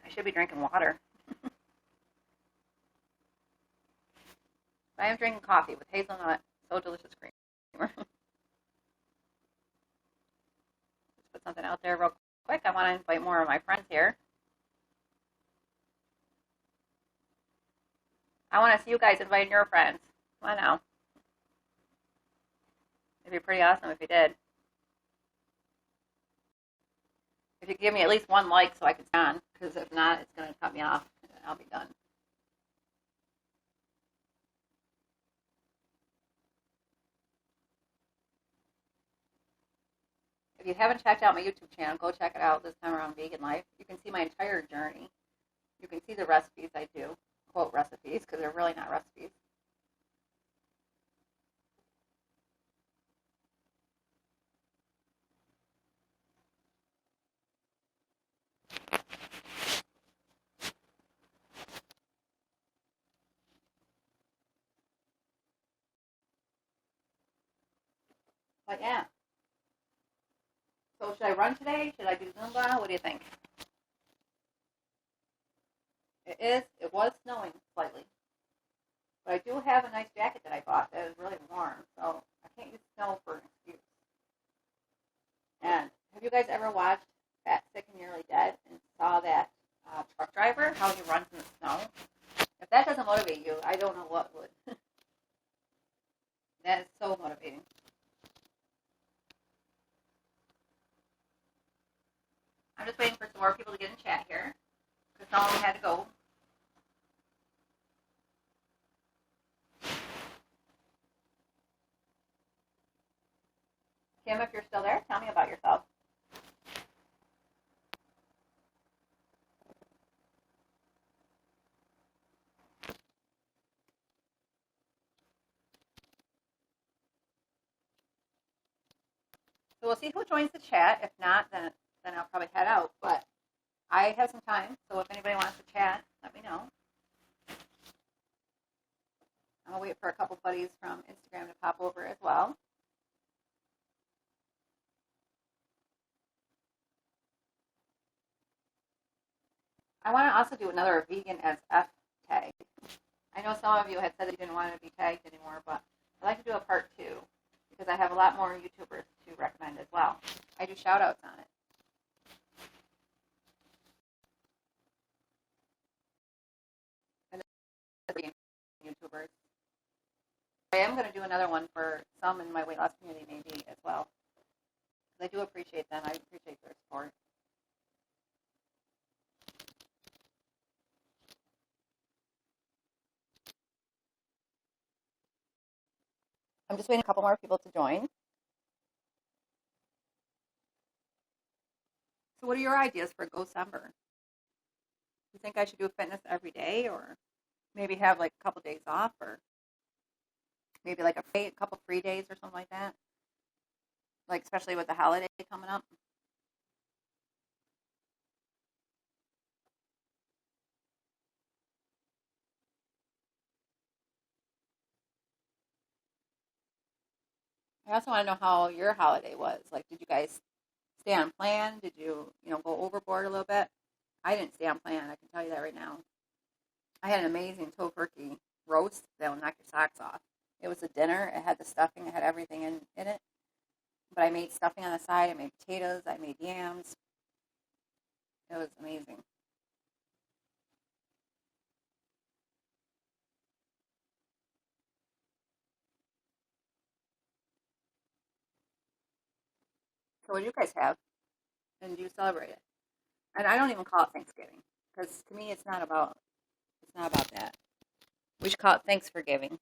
I should be drinking water. I am drinking coffee with hazelnut. So delicious creamer. Let's put something out there real quick. I want to invite more of my friends here. I want to see you guys inviting your friends. Come on now. It'd be pretty awesome if you did. If you give me at least one like so I can stay on, because if not, it's going to cut me off and I'll be done. If you haven't checked out my YouTube channel, go check it out this time around Vegan Life. You can see my entire journey. You can see the recipes I do. Quote recipes, because they're really not recipes. But yeah. So should I run today? Should I do Zumba? What do you think? It was snowing slightly. But I do have a nice jacket that I bought that is really warm, so I can't use snow for an excuse. And have you guys ever watched Fat, Sick, and Nearly Dead and saw that truck driver, how he runs in the snow? If that doesn't motivate you, I don't know what would. That is so motivating. I'm just waiting for some more people to get in chat here, because some of them had to go. Tim, if you're still there, tell me about yourself. So we'll see who joins the chat. If not, then I'll probably head out. But I have some time, so if anybody wants to chat, let me know. I'll wait for a couple buddies from Instagram to pop over as well. I want to also do another vegan as F tag. I know some of you had said that you didn't want to be tagged anymore, but I'd like to do a part 2 because I have a lot more YouTubers to recommend as well. I do shout outs on it. And then YouTubers. I am going to do another one for some in my weight loss community maybe as well. I do appreciate them. I appreciate their support. I'm just waiting a couple more people to join. So what are your ideas for GoVember? Do you think I should do fitness every day, or maybe have like a couple days off, or maybe like a couple free days or something like that? Like especially with the holiday coming up. I also want to know how your holiday was. Like, did you guys stay on plan? Did you, go overboard a little bit? I didn't stay on plan. I can tell you that right now. I had an amazing tofurkey roast that will knock your socks off. It was a dinner. It had the stuffing. It had everything in it. But I made stuffing on the side. I made potatoes. I made yams. It was amazing. So what do you guys have? And do you celebrate it? And I don't even call it Thanksgiving because to me it's not about that. We should call it Thanks for Giving,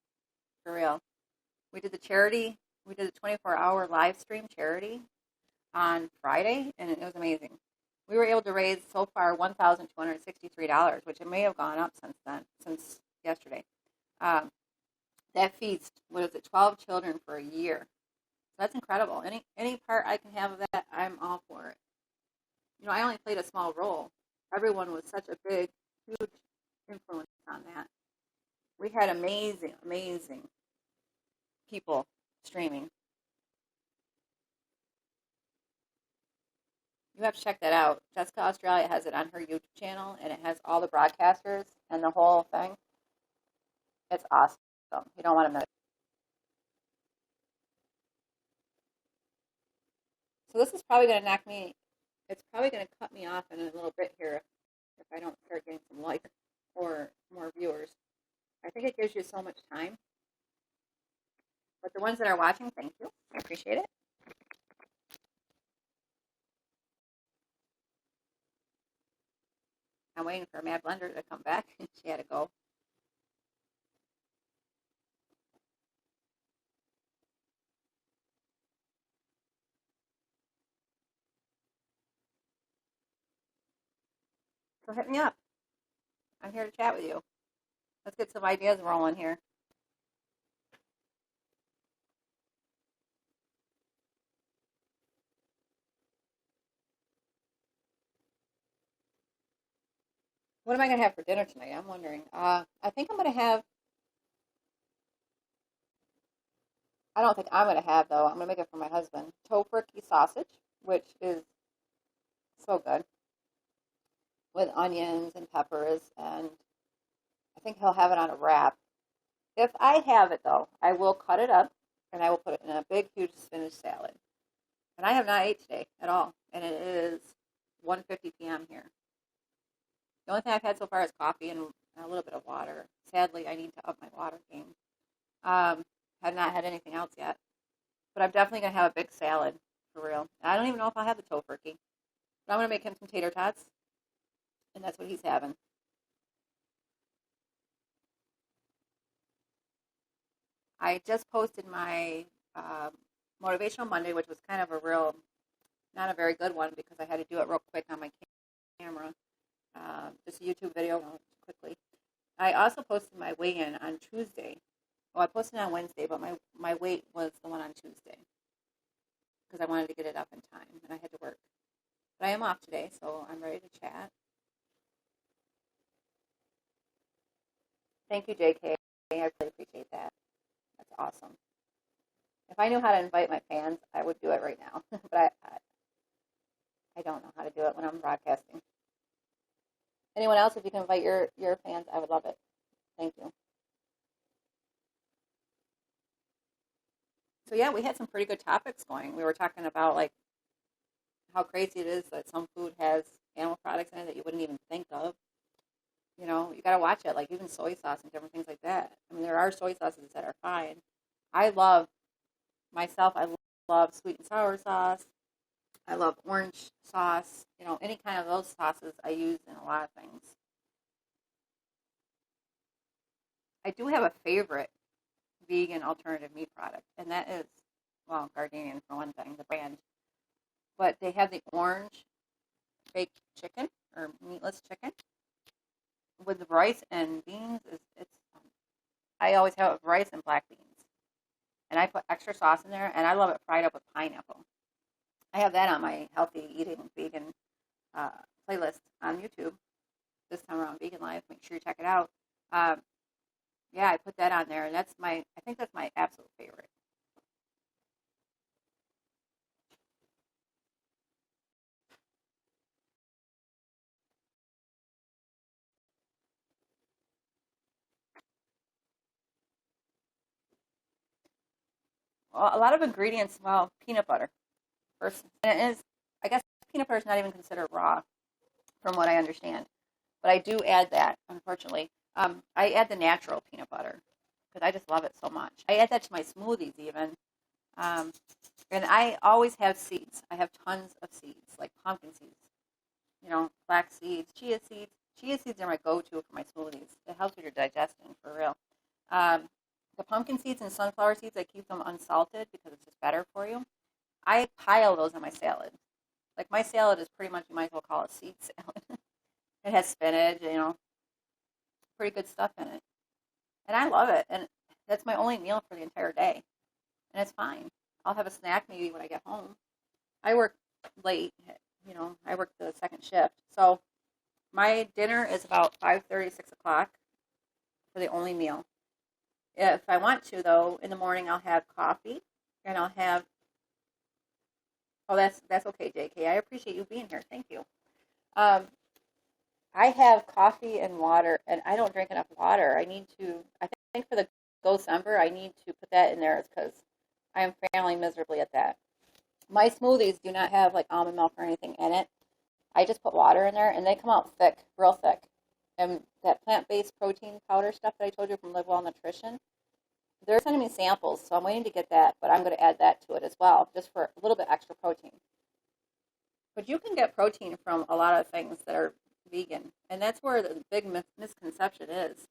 for real. We did the charity. We did a 24-hour live stream charity on Friday, and it was amazing. We were able to raise so far $1,263, which it may have gone up since yesterday. That feeds 12 children for a year. So that's incredible. Any part I can have of that, I'm all for it. I only played a small role. Everyone was such a big, huge influence on that. We had amazing, amazing people streaming. You have to check that out. Jessica Australia has it on her YouTube channel, and it has all the broadcasters and the whole thing. It's awesome. You don't want to miss it. So this is probably going to it's probably going to cut me off in a little bit here if I don't start getting some likes or more viewers. I think it gives you so much time. But the ones that are watching, thank you. I appreciate it. I'm waiting for Mad Blender to come back. She had to go. So hit me up. I'm here to chat with you. Let's get some ideas rolling here. What am I going to have for dinner tonight? I'm wondering. I think I'm going to have, I don't think I'm going to have, though. I'm going to make it for my husband. Tofurkey sausage, which is so good, with onions and peppers, and I think he'll have it on a wrap. If I have it, though, I will cut it up, and I will put it in a big, huge spinach salad. And I have not ate today at all, and it is 1:50 p.m. here. The only thing I've had so far is coffee and a little bit of water. Sadly, I need to up my water game. Have not had anything else yet. But I'm definitely going to have a big salad, for real. I don't even know if I'll have the tofurkey. But I'm going to make him some tater tots, and that's what he's having. I just posted my Motivational Monday, which was kind of not a very good one because I had to do it real quick on my camera. Just a YouTube video quickly. I also posted my weigh-in on Tuesday. Well, I posted it on Wednesday, but my weight was the one on Tuesday because I wanted to get it up in time, and I had to work. But I am off today, so I'm ready to chat. Thank you, JK. I really appreciate that. That's awesome. If I knew how to invite my fans, I would do it right now. But I don't know how to do it when I'm broadcasting. Anyone else, if you can invite your fans, I would love it. Thank you. So yeah, we had some pretty good topics going. We were talking about like how crazy it is that some food has animal products in it that you wouldn't even think of. You know, you got to watch it, like even soy sauce and different things like that. I mean, there are soy sauces that are fine. I love sweet and sour sauce. I love orange sauce. You know, any kind of those sauces I use in a lot of things. I do have a favorite vegan alternative meat product, and that is, well, Gardenian for one thing, the brand. But they have the orange baked chicken or meatless chicken with the rice and beans. I always have rice and black beans, and I put extra sauce in there, and I love it fried up with pineapple. I have that on my healthy eating vegan playlist on YouTube this time around, Vegan Life. Make sure you check it out. Yeah, I put that on there, and I think that's my absolute favorite. Well, a lot of ingredients, well, peanut butter first. And it is, I guess peanut butter is not even considered raw from what I understand. But I do add that, unfortunately. I add the natural peanut butter because I just love it so much. I add that to my smoothies even. And I always have seeds. I have tons of seeds, like pumpkin seeds, you know, flax seeds, chia seeds. Chia seeds are my go-to for my smoothies. It helps with your digestion, for real. The pumpkin seeds and sunflower seeds, I keep them unsalted because it's just better for you. I pile those on my salad. Like my salad is pretty much, you might as well call it seed salad. It has spinach, you know, pretty good stuff in it. And I love it. And that's my only meal for the entire day. And it's fine. I'll have a snack maybe when I get home. I work late, you know, I work the second shift. So my dinner is about 5:30, 6 o'clock for the only meal. If I want to, though, in the morning I'll have coffee and I'll have, oh, that's okay, JK. I appreciate you being here. Thank you. I have coffee and water, and I don't drink enough water. I think for the GoVember, I need to put that in there because I am failing miserably at that. My smoothies do not have like almond milk or anything in it. I just put water in there, and they come out thick, real thick. And that plant-based protein powder stuff that I told you from Live Well Nutrition, they're sending me samples, so I'm waiting to get that, but I'm going to add that to it as well, just for a little bit extra protein. But you can get protein from a lot of things that are vegan, and that's where the big misconception is.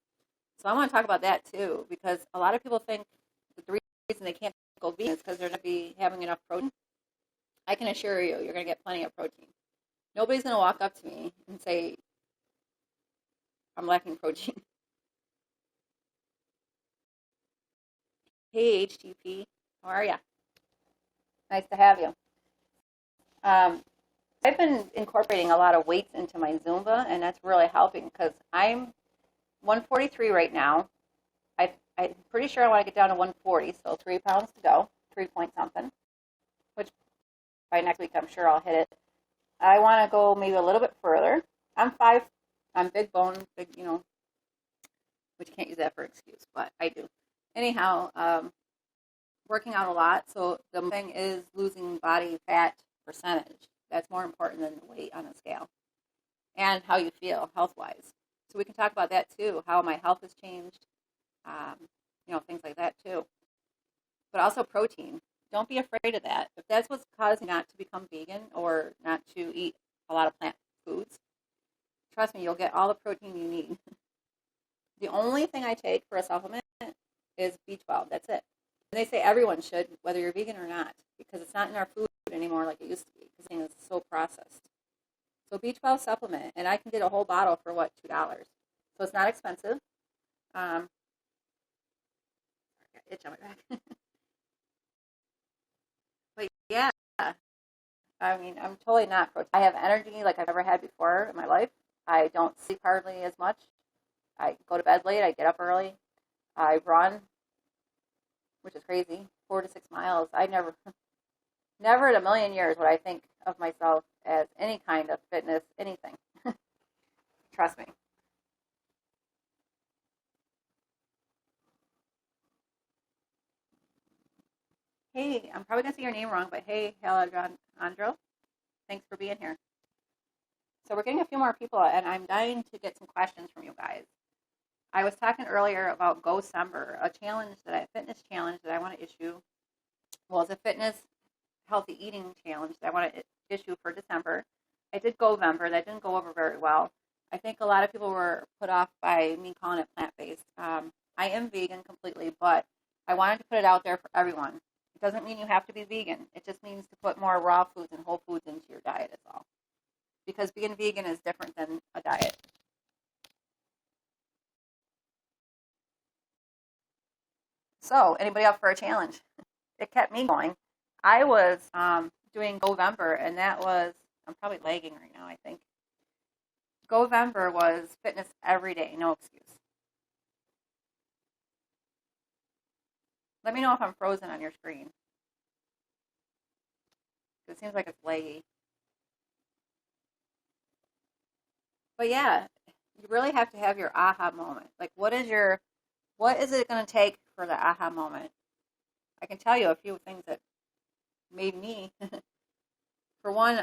So I want to talk about that too, because a lot of people think that the reason they can't go vegan is because they're not be having enough protein. I can assure you, you're going to get plenty of protein. Nobody's going to walk up to me and say, I'm lacking protein. Hey, HTP, how are you? Nice to have you. I've been incorporating a lot of weights into my Zumba, and that's really helping because I'm 143 right now. I'm pretty sure I want to get down to 140, so 3 pounds to go, 3 point something, which by next week I'm sure I'll hit it. I want to go maybe a little bit further. I'm big bone, big, you know, which you can't use that for excuse, but I do. Anyhow, working out a lot, so the thing is losing body fat percentage. That's more important than the weight on the scale and how you feel health-wise. So we can talk about that too, how my health has changed, you know, things like that too. But also protein. Don't be afraid of that. If that's what's causing you not to become vegan or not to eat a lot of plant foods, trust me, you'll get all the protein you need. The only thing I take for a supplement is B12. That's it. And they say everyone should, whether you're vegan or not. because it's not in our food anymore like it used to be because things is so processed. So B12 supplement, and I can get a whole bottle for what, $2. So it's not expensive. I got itch on my back. But yeah, I mean, I'm totally not pro. I have energy like I've never had before in my life. I don't sleep hardly as much. I go to bed late. I get up early. I run, which is crazy, 4 to 6 miles. I never in a million years would I think of myself as any kind of fitness, anything. Trust me. Hey, I'm probably going to say your name wrong, but hey, Alejandro, thanks for being here. So we're getting a few more people, and I'm dying to get some questions from you guys. I was talking earlier about GoVember, a fitness challenge that I want to issue. Well, it's a fitness healthy eating challenge that I want to issue for December. I did GoVember. That didn't go over very well. I think a lot of people were put off by me calling it plant-based. I am vegan completely, but I wanted to put it out there for everyone. It doesn't mean you have to be vegan. It just means to put more raw foods and whole foods into your diet is all. Because being vegan is different than a diet. So, anybody up for a challenge? It kept me going. I was doing GoVember, and that was, I'm probably lagging right now, I think. GoVember was fitness every day, no excuse. Let me know if I'm frozen on your screen. It seems like it's laggy. But yeah, you really have to have your aha moment. Like, what is it going to take for the aha moment? I can tell you a few things that made me, for one,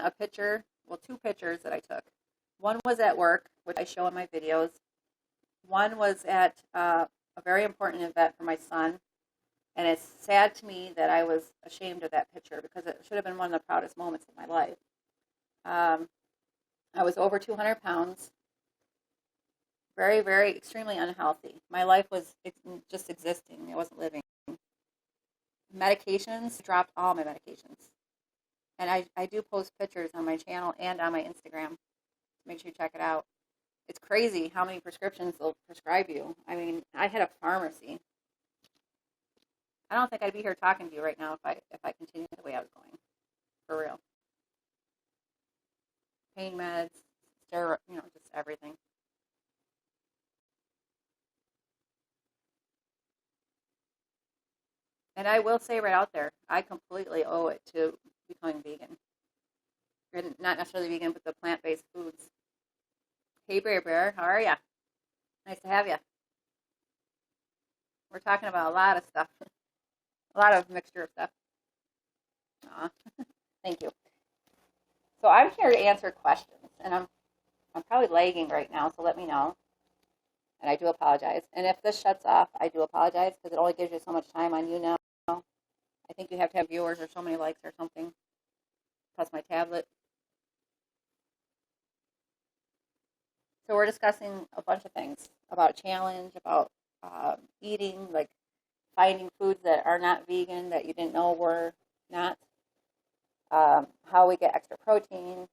two pictures that I took. One was at work, which I show in my videos. One was at a very important event for my son. And it's sad to me that I was ashamed of that picture because it should have been one of the proudest moments of my life. I was over 200 pounds, very, very, extremely unhealthy. My life was just existing. It wasn't living. Medications, dropped all my medications. And I do post pictures on my channel and on my Instagram. Make sure you check it out. It's crazy how many prescriptions they'll prescribe you. I mean, I had a pharmacy. I don't think I'd be here talking to you right now if I continued the way I was going. For real. Pain meds, steroids, just everything. And I will say right out there, I completely owe it to becoming vegan. And not necessarily vegan, but the plant-based foods. Hey, Bear, how are ya? Nice to have you. We're talking about a lot of stuff. A lot of mixture of stuff. Aw, thank you. So I'm here to answer questions, and I'm probably lagging right now, so let me know. And I do apologize. And if this shuts off, I do apologize because it only gives you so much time on YOUNOW. I think you have to have viewers or so many likes or something, plus my tablet. So we're discussing a bunch of things about challenge, about eating, like finding foods that are not vegan that you didn't know were not, how we get extra protein.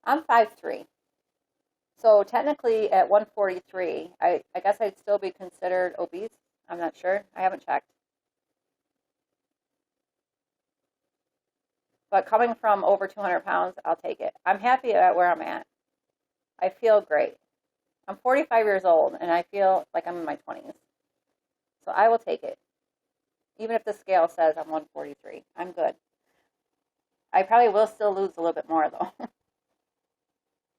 I'm 5'3". So technically at 143, I guess I'd still be considered obese. I'm not sure. I haven't checked. But coming from over 200 pounds, I'll take it. I'm happy at where I'm at. I feel great. I'm 45 years old, and I feel like I'm in my 20s. So I will take it. Even if the scale says I'm 143, I'm good. I probably will still lose a little bit more, though.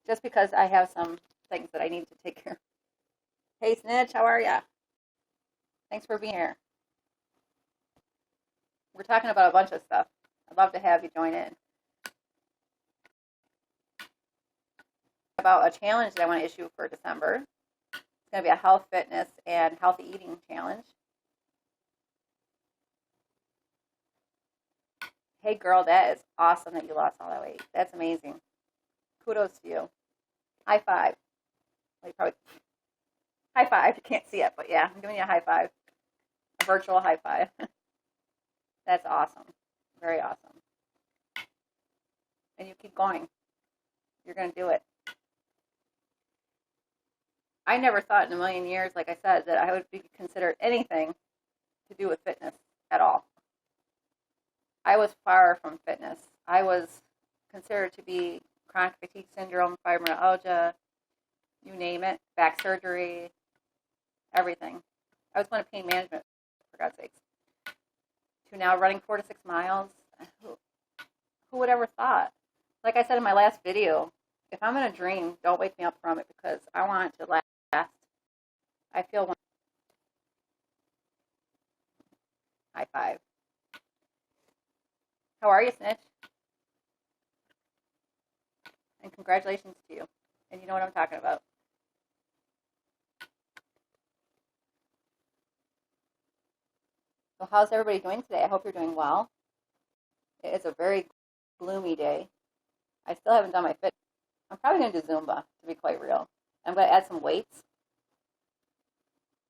Just because I have some things that I need to take care of. Hey, Snitch, how are ya? Thanks for being here. We're talking about a bunch of stuff. I'd love to have you join in. About a challenge that I want to issue for December. It's going to be a health, fitness, and healthy eating challenge. Hey, girl, that is awesome that you lost all that weight. That's amazing. Kudos to you. High five. Well, high five. You can't see it, but yeah, I'm giving you a high five. A virtual high five. That's awesome. very awesome. And you keep going. You're going to do it. I never thought in a million years, like I said, that I would be considered anything to do with fitness at all. I was far from fitness. I was considered to be chronic fatigue syndrome, fibromyalgia, you name it, back surgery, everything. I was going to pain management, for God's sakes. To now running 4 to 6 miles. Who would ever thought? Like I said in my last video, if I'm in a dream, don't wake me up from it because I want it to last. I feel one. High five. How are you, Snitch? And congratulations to you. And you know what I'm talking about. So how's everybody doing today? I hope you're doing well. It is a very gloomy day. I still haven't done my fit. I'm probably going to do Zumba, to be quite real. I'm going to add some weights.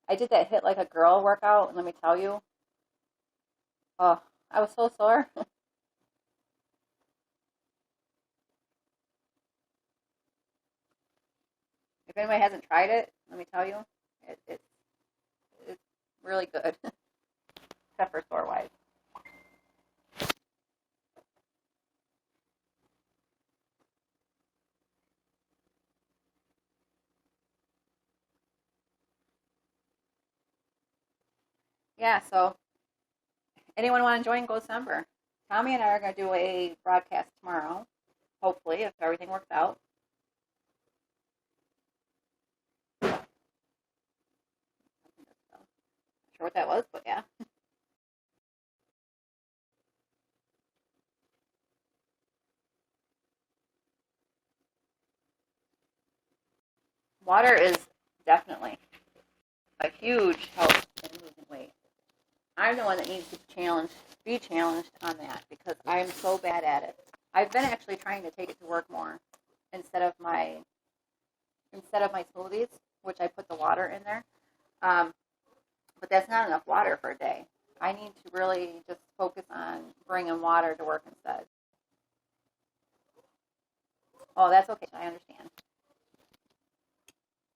I did that Hit Like a Girl workout, and let me tell you, oh, I was so sore. If anybody hasn't tried it, let me tell you, it's really good, except for sore-wise. Yeah, so anyone want to join GoVember? Tommy and I are going to do a broadcast tomorrow, hopefully, if everything works out. Not sure what that was, but yeah. Water is definitely a huge help in losing weight. I'm the one that needs to be challenged on that because I'm so bad at it. I've been actually trying to take it to work more instead of my smoothies, which I put the water in there. But that's not enough water for a day. I need to really just focus on bringing water to work instead. Oh, that's okay. I understand.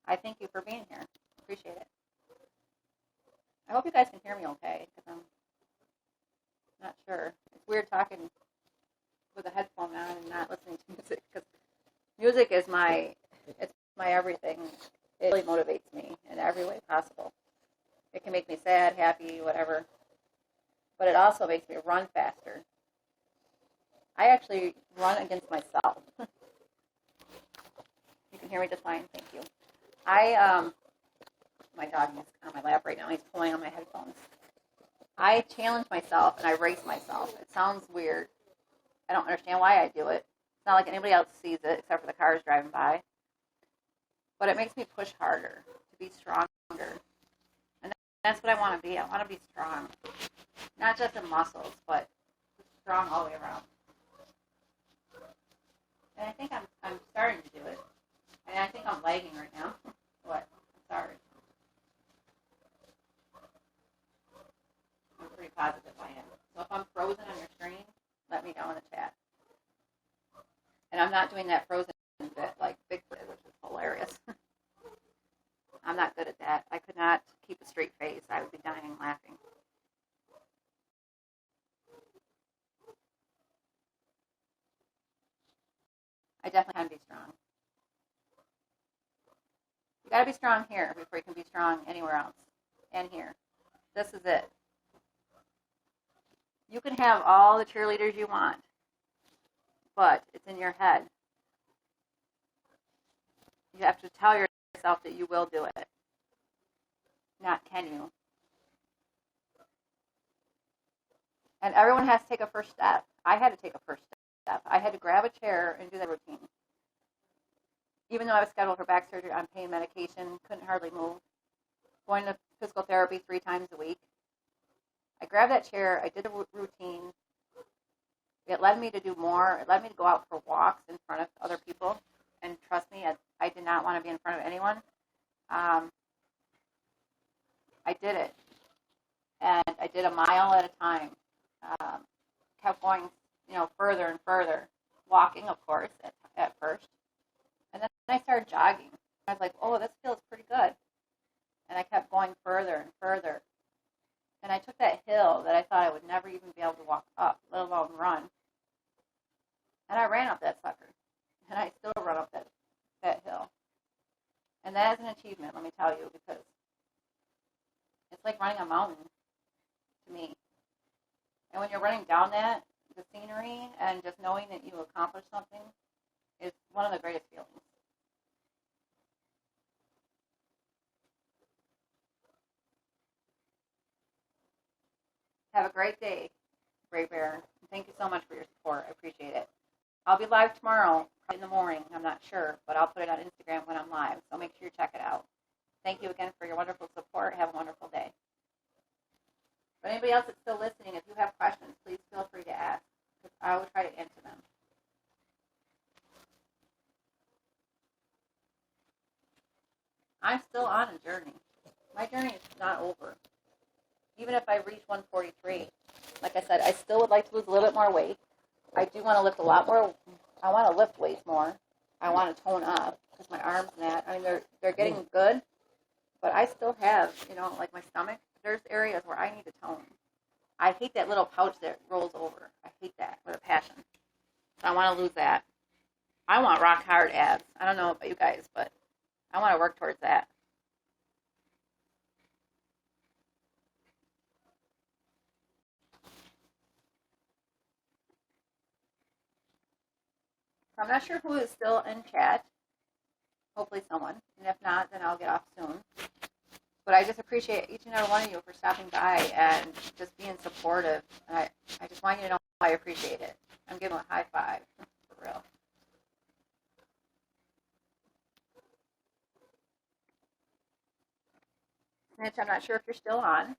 I thank you for being here. Appreciate it. I hope you guys can hear me okay, because I'm not sure. It's weird talking with a headphone on and not listening to music, because music is my everything. It really motivates me in every way possible. It can make me sad, happy, whatever. But it also makes me run faster. I actually run against myself. You can hear me just fine. Thank you. My dog is on my lap right now. He's pulling on my headphones. I challenge myself and I race myself. It sounds weird. I don't understand why I do it. It's not like anybody else sees it except for the cars driving by. But it makes me push harder to be stronger. And that's what I want to be. I want to be strong. Not just in muscles, but strong all the way around. And I think I'm starting to do it. And I think I'm lagging right now. What? I'm sorry. I'm pretty positive I am. So if I'm frozen on your screen, let me know in the chat. And I'm not doing that frozen bit like Bigfoot, which is hilarious. I'm not good at that. I could not keep a straight face. I would be dying laughing. I definitely can be strong. You got to be strong here before you can be strong anywhere else. And here. This is it. You can have all the cheerleaders you want, but it's in your head. You have to tell yourself that you will do it. Not can you. And everyone has to take a first step. I had to take a first step. I had to grab a chair and do that routine. Even though I was scheduled for back surgery on pain medication, couldn't hardly move, going to physical therapy 3 times a week. I grabbed that chair, I did the routine. It led me to do more. It led me to go out for walks in front of other people. And trust me, I did not want to be in front of anyone. I did it. And I did a mile at a time. kept going, further and further, walking, of course, at first. And then I started jogging. I was like, oh, this feels pretty good. And I kept going further and further. And I took that hill that I thought I would never even be able to walk up, let alone run. And I ran up that sucker. And I still run up that hill. And that is an achievement, let me tell you, because it's like running a mountain to me. And when you're running down that, the scenery and just knowing that you accomplished something is one of the greatest feelings. Have a great day, Great Bear. Thank you so much for your support. I appreciate it. I'll be live tomorrow in the morning. I'm not sure, but I'll put it on Instagram when I'm live, so make sure you check it out. Thank you again for your wonderful support. Have a wonderful day. For anybody else that's still listening, if you have questions, please feel free to ask, because I will try to answer them. I'm still on a journey. My journey is not over. Even if I reach 143, like I said, I still would like to lose a little bit more weight. I do want to lift a lot more. I want to lift weights more. I want to tone up because my arms and that, I mean, they're getting good, but I still have, like my stomach, there's areas where I need to tone. I hate that little pouch that rolls over. I hate that with a passion. So I want to lose that. I want rock hard abs. I don't know about you guys, but I want to work towards that. So I'm not sure who is still in chat. Hopefully someone. And if not, then I'll get off soon. But I just appreciate each and every one of you for stopping by and just being supportive. And I just want you to know I appreciate it. I'm giving a high five. For real. Snitch, I'm not sure if you're still on.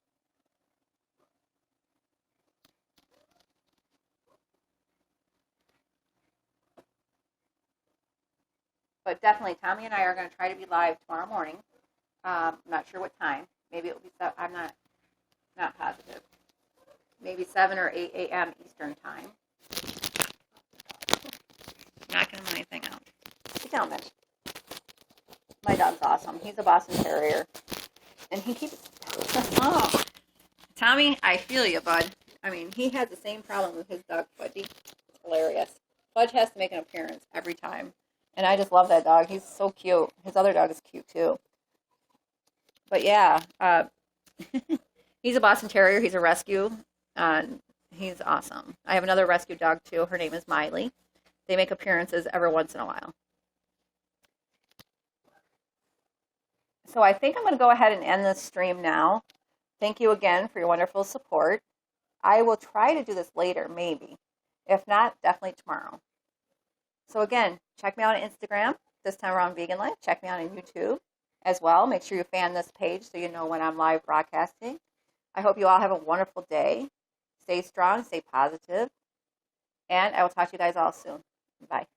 But definitely, Tommy and I are going to try to be live tomorrow morning. I'm not sure what time. Maybe it will be 7. I'm not positive. Maybe 7 or 8 a.m. Eastern time. Knocking my thing out. Sit down, Mitch. My dog's awesome. He's a Boston Terrier. And he keeps... Oh. Tommy, I feel you, bud. I mean, he has the same problem with his dog, Fudgy. It's hilarious. Fudge has to make an appearance every time. And I just love that dog. He's so cute. His other dog is cute, too. But, yeah. He's a Boston Terrier. He's a rescue. And he's awesome. I have another rescue dog, too. Her name is Miley. They make appearances every once in a while. So I think I'm going to go ahead and end this stream now. Thank you again for your wonderful support. I will try to do this later, maybe. If not, definitely tomorrow. So again, check me out on Instagram, this time around Vegan Life. Check me out on YouTube as well. Make sure you fan this page so you know when I'm live broadcasting. I hope you all have a wonderful day. Stay strong, stay positive, and I will talk to you guys all soon. Bye.